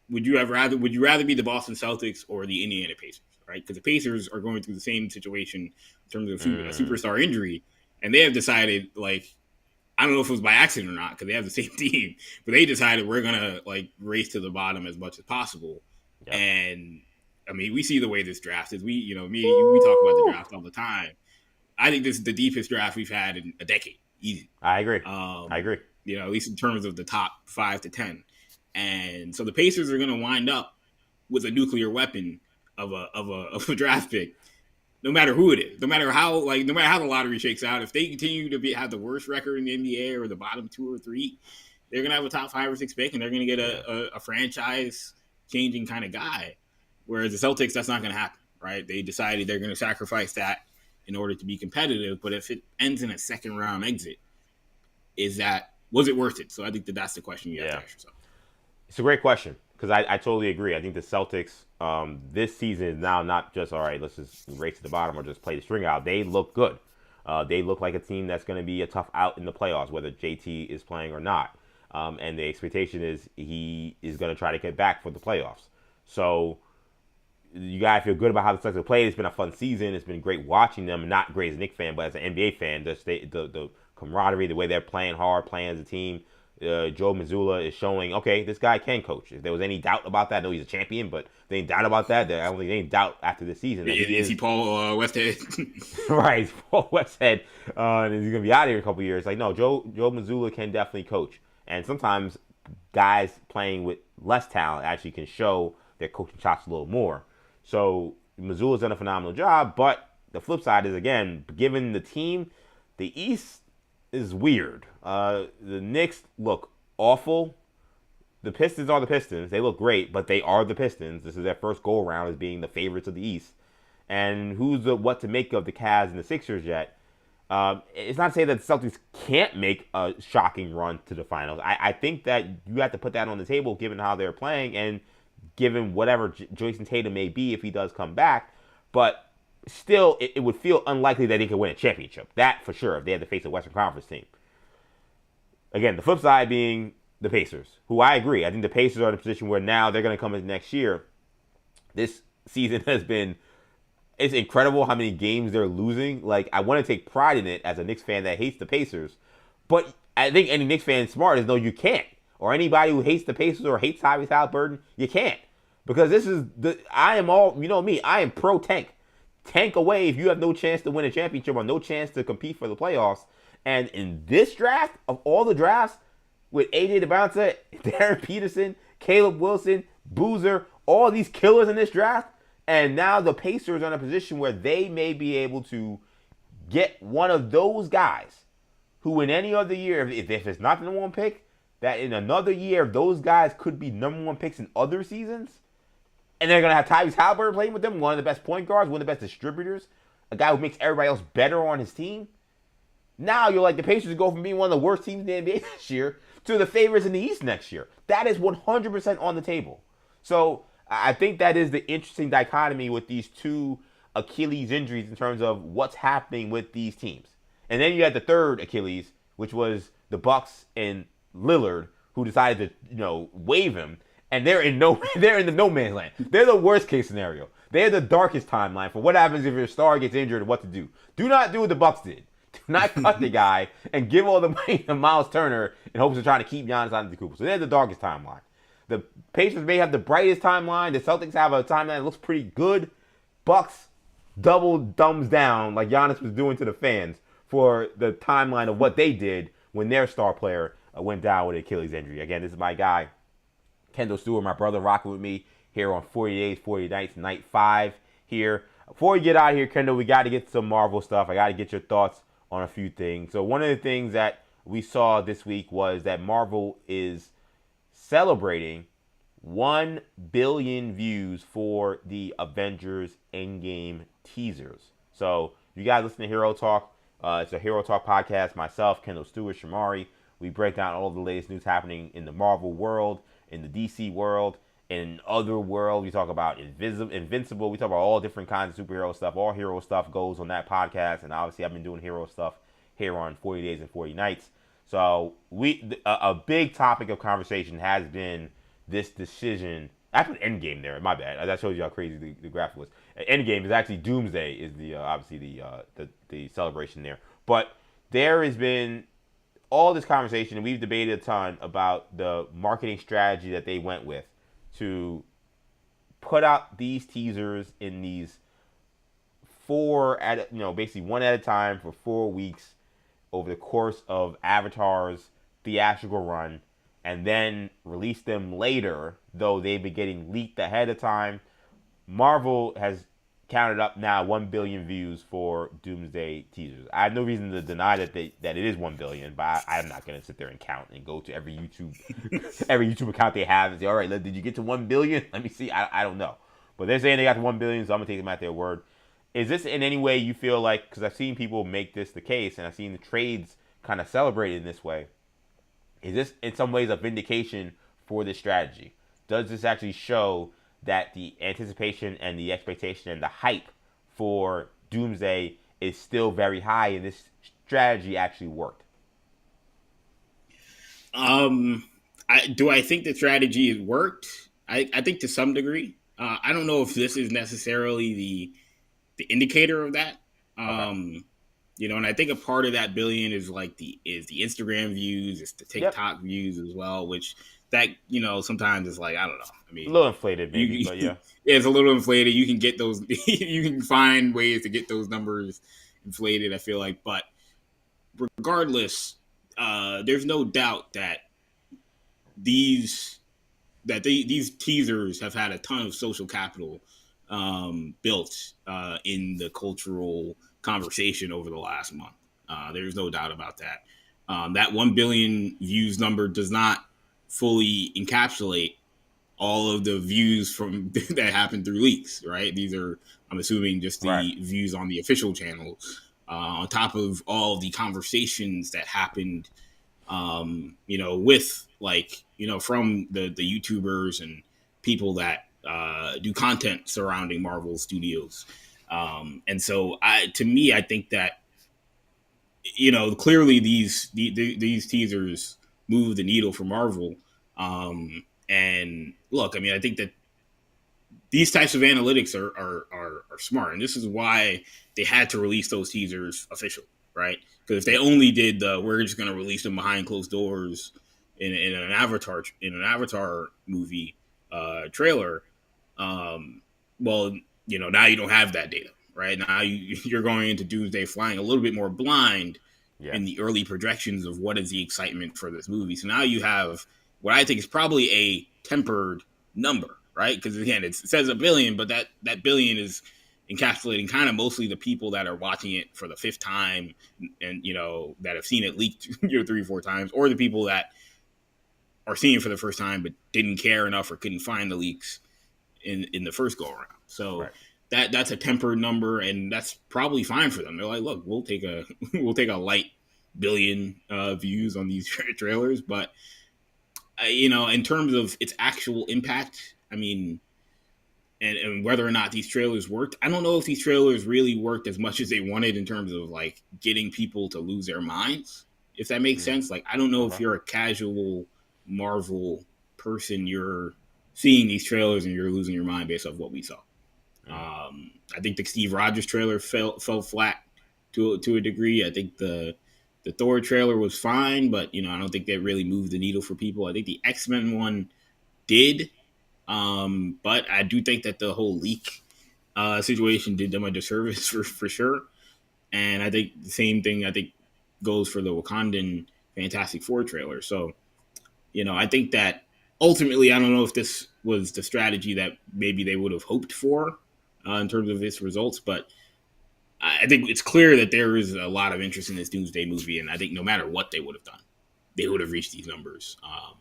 would you rather be the Boston Celtics or the Indiana Pacers, right? Because the Pacers are going through the same situation in terms of a superstar injury, and they have decided, like, I don't know if it was by accident or not, because they have the same team, but they decided we're gonna race to the bottom as much as possible. Yep. And I mean, we see the way this draft is. We talk about the draft all the time. I think this is the deepest draft we've had in a decade. Easy. I agree. At least in terms of the top 5 to 10. And so the Pacers are going to wind up with a nuclear weapon of a draft pick, no matter who it is, no matter how the lottery shakes out. If they continue to have the worst record in the NBA or the bottom 2 or 3, they're going to have a top 5 or 6 pick, and they're going to get a franchise changing kind of guy. Whereas the Celtics, that's not going to happen, right? They decided they're going to sacrifice that in order to be competitive. But if it ends in a second round exit, was it worth it? So I think that's the question you have to ask yourself. It's a great question because I totally agree. I think the Celtics this season is now not just, all right, let's just race to the bottom or just play the string out. They look good. They look like a team that's going to be a tough out in the playoffs, whether JT is playing or not. And the expectation is he is going to try to get back for the playoffs. So you got to feel good about how the Celtics have played. It's been a fun season. It's been great watching them. Not great as a Knicks fan, but as an NBA fan, the camaraderie, the way they're playing hard, playing as a team. Joe Mazzulla is showing, okay, this guy can coach. If there was any doubt about that, I know he's a champion, but if there ain't doubt about that, I don't think there's any doubt after this season. Is he Paul Westhead? Right, he's Paul Westhead, and he's going to be out of here in a couple of years. Like, no, Joe Mazzulla can definitely coach. And sometimes guys playing with less talent actually can show their coaching chops a little more. So Mazzulla's done a phenomenal job, but the flip side is, again, given the team, the East is weird. The Knicks look awful. The Pistons are the Pistons. They look great, but they are the Pistons. This is their first go-around as being the favorites of the East. And who's what to make of the Cavs and the Sixers yet? It's not to say that the Celtics can't make a shocking run to the finals. I think that you have to put that on the table given how they're playing and given whatever Jason Tatum may be if he does come back. But still, it would feel unlikely that he could win a championship. That for sure, if they had to face a Western Conference team. Again, the flip side being the Pacers, who I agree. I think the Pacers are in a position where now they're going to come into next year. This season has been, it's incredible how many games they're losing. Like, I want to take pride in it as a Knicks fan that hates the Pacers. But I think any Knicks fan smart is, no, you can't. Or anybody who hates the Pacers or hates Tyrese Halliburton, you can't. Because this is, I am all, you know me, I am pro-tank. Tank away if you have no chance to win a championship or no chance to compete for the playoffs. And in this draft, of all the drafts, with AJ Debonta, Darren Peterson, Caleb Wilson, Boozer, all these killers in this draft, And now the Pacers are in a position where they may be able to get one of those guys who in any other year, if it's not the number one pick, that in another year, those guys could be number one picks in other seasons. And they're going to have Tyrese Halliburton playing with them, one of the best point guards, one of the best distributors, a guy who makes everybody else better on his team. Now you're like the Pacers go from being one of the worst teams in the NBA this year to the favorites in the East next year. That is 100% on the table. So I think that is the interesting dichotomy with these two Achilles injuries in terms of what's happening with these teams. And then you had the third Achilles, which was the Bucks and Lillard, who decided to, waive him, and they're in the no man's land. They're the worst case scenario. They're the darkest timeline for what happens if your star gets injured and what to do. Do not do what the Bucks did. Do not cut the guy and give all the money to Miles Turner in hopes of trying to keep Giannis Antetokounmpo. So they're the darkest timeline. The Pacers may have the brightest timeline. The Celtics have a timeline that looks pretty good. Bucks double thumbs down like Giannis was doing to the fans for the timeline of what they did when their star player went down with an Achilles injury. Again, this is my guy, Kendall Stewart, my brother, rocking with me here on 40 Days, 40 Nights, Night 5 here. Before we get out of here, Kendall, we got to get some Marvel stuff. I got to get your thoughts on a few things. So one of the things that we saw this week was that Marvel is celebrating 1 billion views for the Avengers Endgame teasers. So you guys listen to Hero Talk. It's a Hero Talk podcast. Myself, Kendall Stewart, Shamari. We break down all the latest news happening in the Marvel world, in the DC world, in other world. We talk about Invincible. We talk about all different kinds of superhero stuff. All hero stuff goes on that podcast. And obviously, I've been doing hero stuff here on 40 Days and 40 Nights. So a big topic of conversation has been this decision. I put Endgame there. My bad. That shows you how crazy the graphic was. Endgame is actually Doomsday. Is the obviously the celebration there. But there has been all this conversation, and we've debated a ton about the marketing strategy that they went with to put out these teasers in these basically one at a time for 4 weeks over the course of Avatar's theatrical run, and then release them later, though they've been getting leaked ahead of time. Marvel has counted up now 1 billion views for Doomsday teasers. I have no reason to deny that it is 1 billion, but I'm not going to sit there and count and go to every YouTube account they have and say, all right, did you get to 1 billion? Let me see. I don't know. But they're saying they got to 1 billion, so I'm going to take them at their word. Is this in any way you feel like, because I've seen people make this the case, and I've seen the trades kind of celebrated in this way, is this in some ways a vindication for this strategy? Does this actually show that the anticipation and the expectation and the hype for Doomsday is still very high, and this strategy actually worked? Do I think the strategy has worked? I think to some degree. I don't know if this is necessarily the indicator of that. Okay. And I think a part of that billion is the Instagram views, it's the TikTok views as well, which that, sometimes it's I don't know. I mean, a little inflated maybe, but yeah. Yeah, it's a little inflated. You can get those, you can find ways to get those numbers inflated, I feel like. But regardless, there's no doubt that these teasers have had a ton of social capital built in the cultural conversation over the last month. There's no doubt about that. That 1 billion views number does not fully encapsulate all of the views from that happened through leaks, right? These are, I'm assuming, just the views on the official channel, on top of all the conversations that happened, with from the YouTubers and people that do content surrounding Marvel Studios. And so I think that, clearly these teasers move the needle for Marvel. And look, I mean, I think that these types of analytics are smart, and this is why they had to release those teasers officially, right? Because if they only did we're just going to release them behind closed doors in an Avatar movie trailer, well, now you don't have that data, right? Now you're going into Doomsday flying a little bit more blind in the early projections of what is the excitement for this movie. So now you have what I think is probably a tempered number, right? Because again, it says a billion, but that billion is encapsulating kind of mostly the people that are watching it for the fifth time, and that have seen it leaked 3-4 times, or the people that are seeing it for the first time but didn't care enough or couldn't find the leaks in the first go around. So that's a tempered number, and that's probably fine for them. They're like, look, we'll take a light billion views on these trailers, but in terms of its actual impact, I mean, and whether or not these trailers worked, I don't know if these trailers really worked as much as they wanted in terms of like getting people to lose their minds, if that makes sense. Like, I don't know if you're a casual Marvel person, you're seeing these trailers and you're losing your mind based off what we saw. I think the Steve Rogers trailer fell flat to a degree. I think the Thor trailer was fine, but I don't think that really moved the needle for people. I think the X-Men one did, but I do think that the whole leak situation did them a disservice for sure. And I think the same thing goes for the Wakandan Fantastic Four trailer. So, I think that ultimately, I don't know if this was the strategy that maybe they would have hoped for in terms of its results, but I think it's clear that there is a lot of interest in this Doomsday movie, and I think no matter what they would have done, they would have reached these numbers.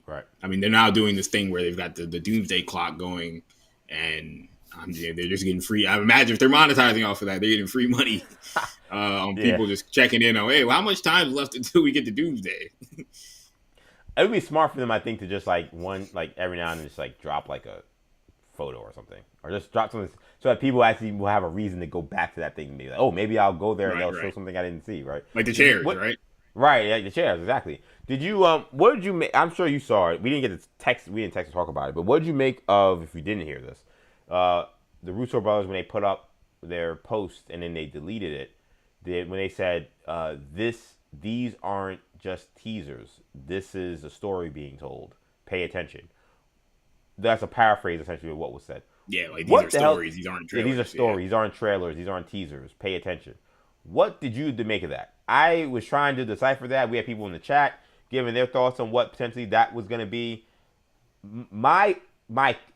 Right. I mean, they're now doing this thing where they've got the Doomsday clock going, and they're just getting free. I imagine if they're monetizing off of that, they're getting free money on people just checking in on, hey, well, how much time is left until we get to Doomsday? It would be smart for them, I think, to just every now and then just drop like a photo or something, or just drop something so that people actually will have a reason to go back to that thing and be like, oh, maybe I'll go there and they'll show something I didn't see, right? Like the chairs, right? Right, yeah, the chairs, exactly. Did you what did you make? I'm sure you saw it. We didn't get to text. We didn't text to talk about it. But what did you make of, if you didn't hear this, the Russo brothers when they put up their post and then they deleted it? When they said these aren't just teasers. This is a story being told. Pay attention. That's a paraphrase essentially of what was said. Yeah, like these are stories. These aren't trailers. Yeah, these are stories. These aren't trailers. These aren't teasers. Pay attention. What did you make of that? I was trying to decipher that. We had people in the chat giving their thoughts on what potentially that was going to be. My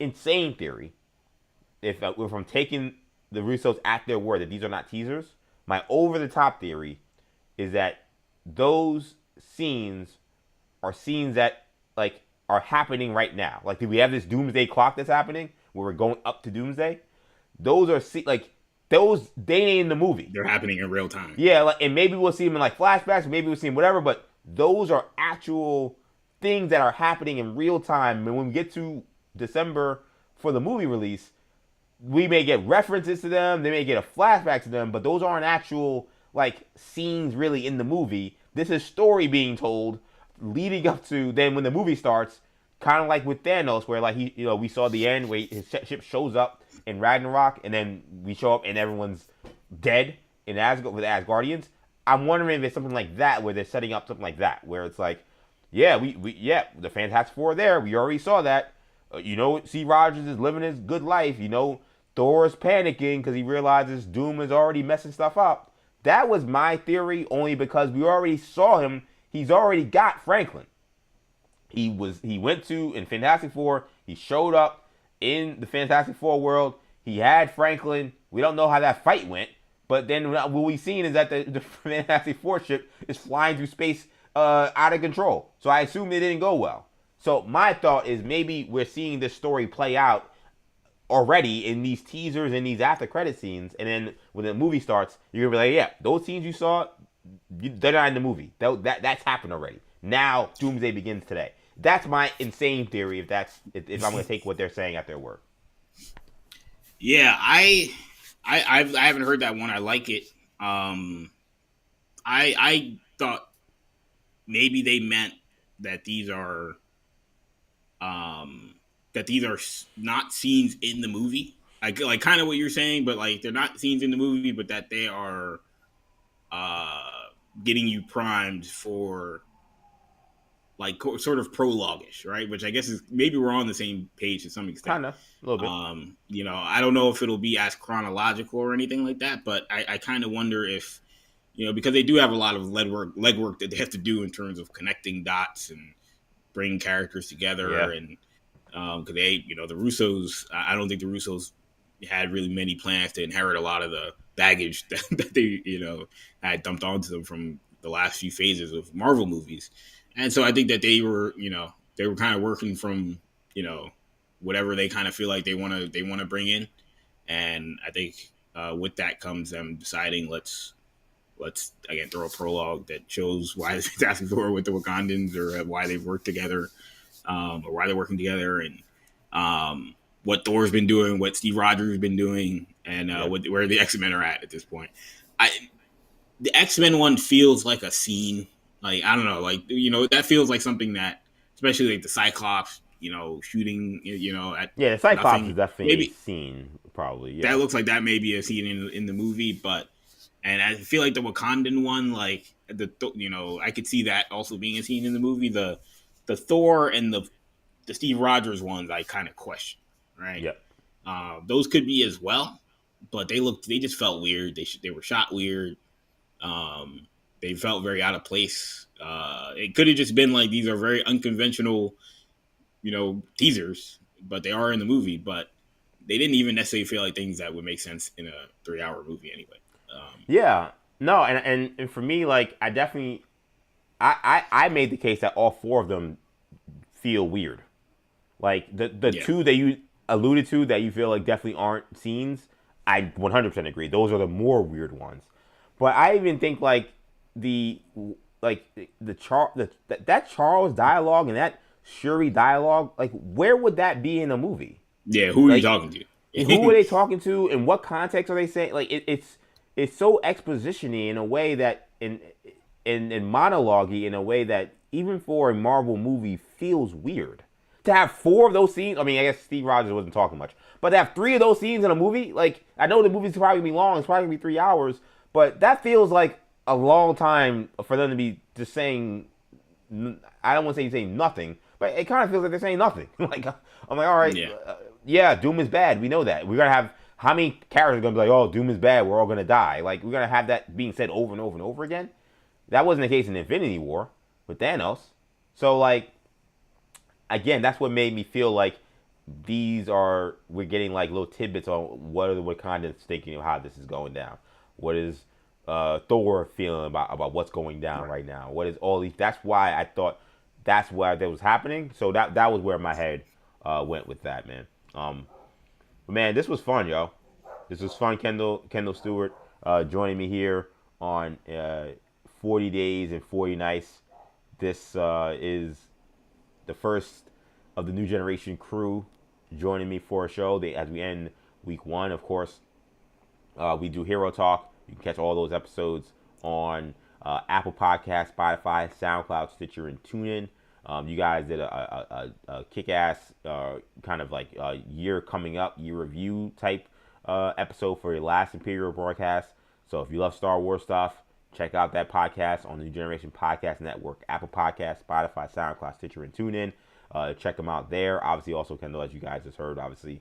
insane theory, if I'm taking the Russos at their word that these are not teasers, my over-the-top theory is that those scenes are scenes that are happening right now. Like, do we have this Doomsday clock that's happening where we're going up to Doomsday? Those are those, they ain't in the movie. They're happening in real time. Yeah, and maybe we'll see them in flashbacks, maybe we'll see them whatever, but those are actual things that are happening in real time. And when we get to December for the movie release, we may get references to them, they may get a flashback to them, but those aren't actual scenes really in the movie. This is story being told leading up to then when the movie starts, kind of like with Thanos, where we saw the end where his ship shows up in Ragnarok, and then we show up and everyone's dead in Asgard with Asgardians. I'm wondering if it's something like that, where they're setting up something like that, where it's like, yeah, the Fantastic Four are there. We already saw that. Steve Rogers is living his good life. Thor's panicking because he realizes Doom is already messing stuff up. That was my theory, only because we already saw him. He's already got Franklin. He went to in Fantastic Four. He showed up in the Fantastic Four world. He had Franklin. We don't know how that fight went, but then what we've seen is that the Fantastic Four ship is flying through space out of control. So I assume it didn't go well. So my thought is maybe we're seeing this story play out already in these teasers and these after credit scenes, and then when the movie starts, you're gonna be like, yeah, those scenes you saw, they're not in the movie. That's happened already. Now Doomsday begins today. That's my insane theory. If I'm gonna take what they're saying at their word. Yeah, I haven't heard that one. I like it. I thought maybe they meant that these are not scenes in the movie. Like kind of what you're saying, but they're not scenes in the movie, but that they are getting you primed for sort of prologue-ish, right? Which I guess is maybe we're on the same page to some extent. Kind of, a little bit. I don't know if it'll be as chronological or anything like that, but I kind of wonder if, because they do have a lot of legwork that they have to do in terms of connecting dots and bringing characters together and because the Russos. I don't think the Russos had really many plans to inherit a lot of the baggage that they had dumped onto them from the last few phases of Marvel movies, and so I think that they were kind of working from whatever they kind of feel like they want to bring in, and I think with that comes them deciding let's again throw a prologue that shows why the Fantastic Four with the Wakandans or why they've worked together, or why they're working together, and what Thor's been doing, what Steve Rogers has been doing, and where the X-Men are at this point. The X-Men one feels like a scene. Like, I don't know, like, that feels like something that, especially like the Cyclops, shooting, at the Cyclops nothing. is definitely Maybe a scene, probably. Yeah. that looks like that may be a scene in the movie, and I feel like the Wakandan one, like I could see that also being a scene in the movie. The Thor and the Steve Rogers ones, I kind of question, right? Yeah. Those could be as well, but they just felt weird. They were shot weird. They felt very out of place. It could have just been like these are very unconventional, teasers, but they are in the movie. But they didn't even necessarily feel like things that would make sense in a 3-hour movie anyway. Yeah. No, and for me, like, I definitely, I made the case that all four of them feel weird. Like, the two that you alluded to that you feel like definitely aren't scenes, I 100% agree. Those are the more weird ones. But I even think, like, that Charles dialogue and that Shuri dialogue, like, where would that be in a movie? Yeah, who are you talking to? Who are they talking to? In what context are they saying? Like, it's so exposition-y in a way that in monologue-y in a way that even for a Marvel movie feels weird. To have 4 of those scenes, I mean, I guess Steve Rogers wasn't talking much, but to have 3 of those scenes in a movie, like, I know the movie's probably gonna be long, it's probably gonna be 3 hours, but that feels like a long time for them to be just saying, I don't want to say saying nothing, but it kind of feels like they're saying nothing. Like, I'm like, all right, yeah, Doom is bad, we know that. We're gonna have, how many characters are going to be like, oh, Doom is bad, we're all going to die? Like, we're going to have that being said over and over and over again? That wasn't the case in Infinity War with Thanos. So, like, again, that's what made me feel like we're getting, like, little tidbits on what are the Wakandans thinking of how this is going down. What is Thor feeling about what's going down right now? What is all these, that's why I thought that's why that was happening. So that was where my head went with that, man. But man, this was fun, yo. This was fun. Kendall Stewart joining me here on 40 Days and 40 Nights. This is the first of the new generation crew joining me for a show. As we end week 1, of course, we do Hero Talk. You can catch all those episodes on Apple Podcasts, Spotify, SoundCloud, Stitcher, and TuneIn. You guys did a kick-ass kind of like year coming up, year review type episode for your last Imperial broadcast. So if you love Star Wars stuff, check out that podcast on the New Generation Podcast Network, Apple Podcasts, Spotify, SoundCloud, Stitcher, and TuneIn. Check them out there. Obviously, also Kendall, as you guys just heard, obviously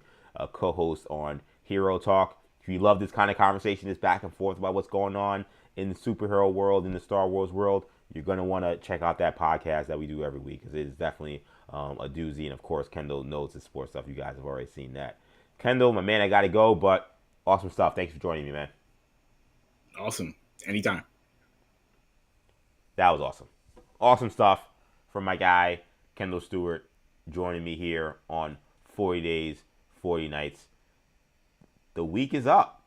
co-host on Hero Talk. If you love this kind of conversation, this back and forth about what's going on in the superhero world, in the Star Wars world, you're going to want to check out that podcast that we do every week, because it is definitely a doozy. And, of course, Kendall knows the sports stuff. You guys have already seen that. Kendall, my man, I got to go, but awesome stuff. Thanks for joining me, man. Awesome. Anytime. That was awesome. Awesome stuff from my guy, Kendall Stewart, joining me here on 40 Days, 40 Nights. The week is up.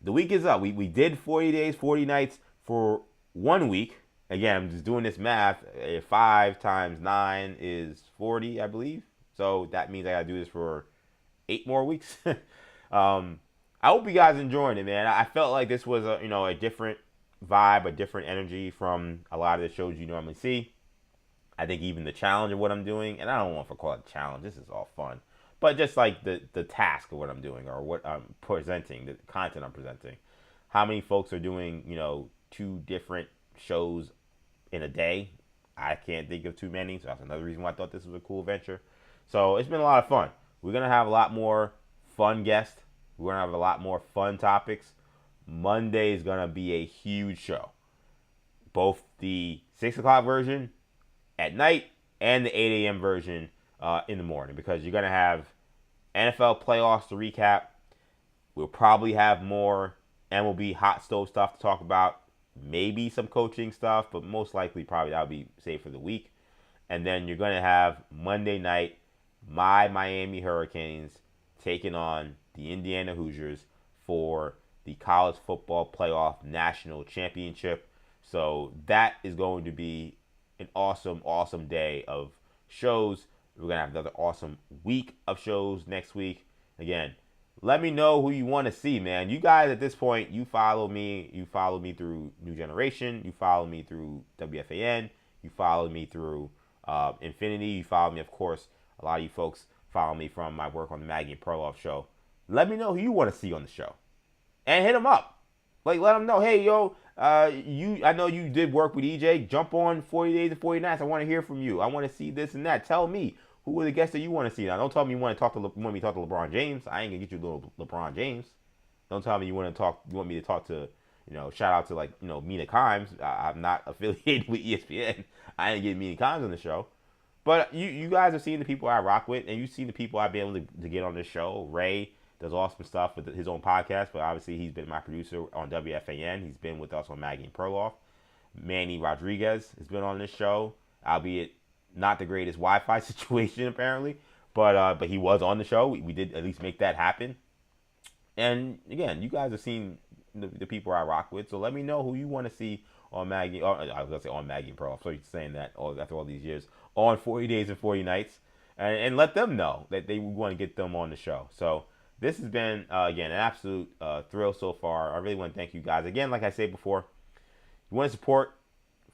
The week is up. We did 40 Days, 40 Nights for 1 week. Again, I'm just doing this math. 5 times 9 is 40, I believe. So that means I got to do this for 8 more weeks. I hope you guys enjoying it, man. I felt like this was a different vibe, a different energy from a lot of the shows you normally see. I think even the challenge of what I'm doing, and I don't want to call it a challenge. This is all fun. But just like the task of what I'm doing or what I'm presenting, the content I'm presenting. How many folks are doing, 2 different shows in a day? I can't think of too many. So that's another reason why I thought this was a cool venture. So it's been a lot of fun. We're going to have a lot more fun guests. We're going to have a lot more fun topics. Monday is going to be a huge show. Both the 6 o'clock version at night and the 8 a.m. version in the morning, because you're going to have NFL playoffs to recap. We'll probably have more MLB hot stove stuff to talk about. Maybe some coaching stuff, but most likely probably that'll be saved for the week. And then you're going to have Monday night, my Miami Hurricanes taking on the Indiana Hoosiers for the College Football Playoff National Championship. So that is going to be an awesome, awesome day of shows. We're going to have another awesome week of shows next week. Again, let me know who you want to see, man. You guys at this point, you follow me. You follow me through New Generation. You follow me through WFAN. You follow me through Infinity. You follow me, of course. A lot of you folks follow me from my work on the Maggie and Perloff show. Let me know who you want to see on the show. And hit them up. Like, let them know, hey, yo, I know you did work with EJ. Jump on 40 Days and 40 Nights. I want to hear from you. I want to see this and that. Tell me, who are the guests that you want to see? Now, don't tell me you want me to talk to LeBron James. I ain't gonna get you little LeBron James. Don't tell me you want me to talk to, shout out to Mina Kimes. I'm not affiliated with ESPN. I ain't getting Mina Kimes on the show. But you guys have seen the people I rock with, and you've seen the people I've been able to get on this show. Ray does awesome stuff with his own podcast, but obviously he's been my producer on WFAN. He's been with us on Maggie and Perloff. Manny Rodriguez has been on this show, albeit not the greatest Wi-Fi situation apparently, but he was on the show. We did at least make that happen. And again, you guys have seen the people I rock with, so let me know who you want to see on Maggie. I was gonna say on Maggie and Perloff. So you're saying that after all these years on 40 Days and 40 Nights, and let them know that they want to get them on the show. So this has been again an absolute thrill so far. I really want to thank you guys again. Like I said before, you want to support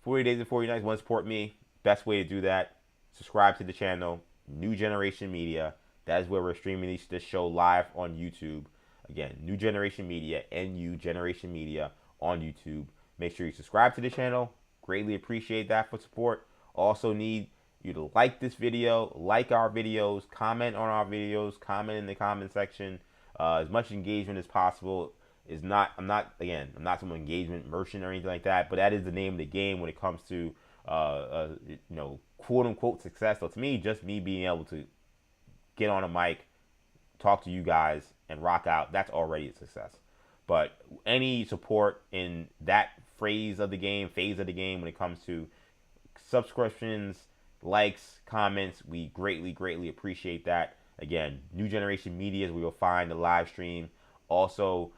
40 Days and 40 Nights, want to support me. Best way to do that, subscribe to the channel, New Generation Media. That is where we're streaming this show live on YouTube. Again, New Generation Media, NU Generation Media on YouTube. Make sure you subscribe to the channel. Greatly appreciate that for support. Also need you to like this video, like our videos, comment on our videos, comment in the comment section. As much engagement as possible. I'm not some engagement merchant or anything like that, but that is the name of the game when it comes to quote unquote success. So to me, just me being able to get on a mic, talk to you guys, and rock out, that's already a success. But any support in that phase of the game when it comes to subscriptions, likes, comments, we greatly appreciate that. Again, New Generation Media is where you'll find the live stream. Also,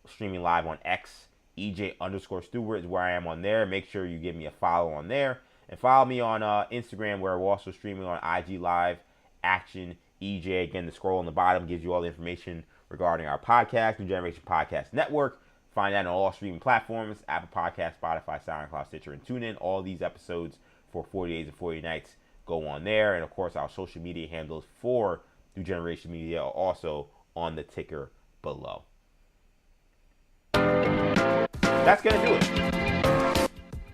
streaming live on X, EJ_Stewart is where I am on there. Make sure you give me a follow on there. And follow me on Instagram, where we're also streaming on IG Live, Action EJ. Again, the scroll on the bottom gives you all the information regarding our podcast, New Generation Podcast Network. Find that on all streaming platforms, Apple Podcasts, Spotify, SoundCloud, Stitcher, and TuneIn. All these episodes for 40 Days and 40 Nights go on there. And, of course, our social media handles for New Generation Media are also on the ticker below. That's going to do it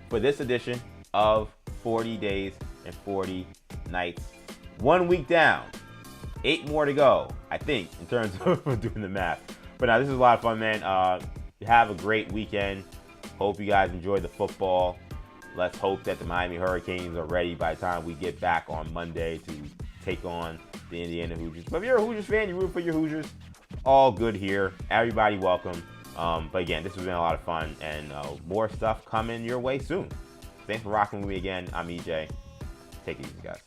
for this edition of 40 Days and 40 Nights. 1 week down. 8 more to go, I think, in terms of doing the math. But now, this is a lot of fun, man. Have a great weekend. Hope you guys enjoy the football. Let's hope that the Miami Hurricanes are ready by the time we get back on Monday to take on the Indiana Hoosiers. But if you're a Hoosiers fan, you root for your Hoosiers, all good here. Everybody welcome. But again, this has been a lot of fun, and more stuff coming your way soon. Thanks for rocking with me again. I'm EJ. Take it easy, guys.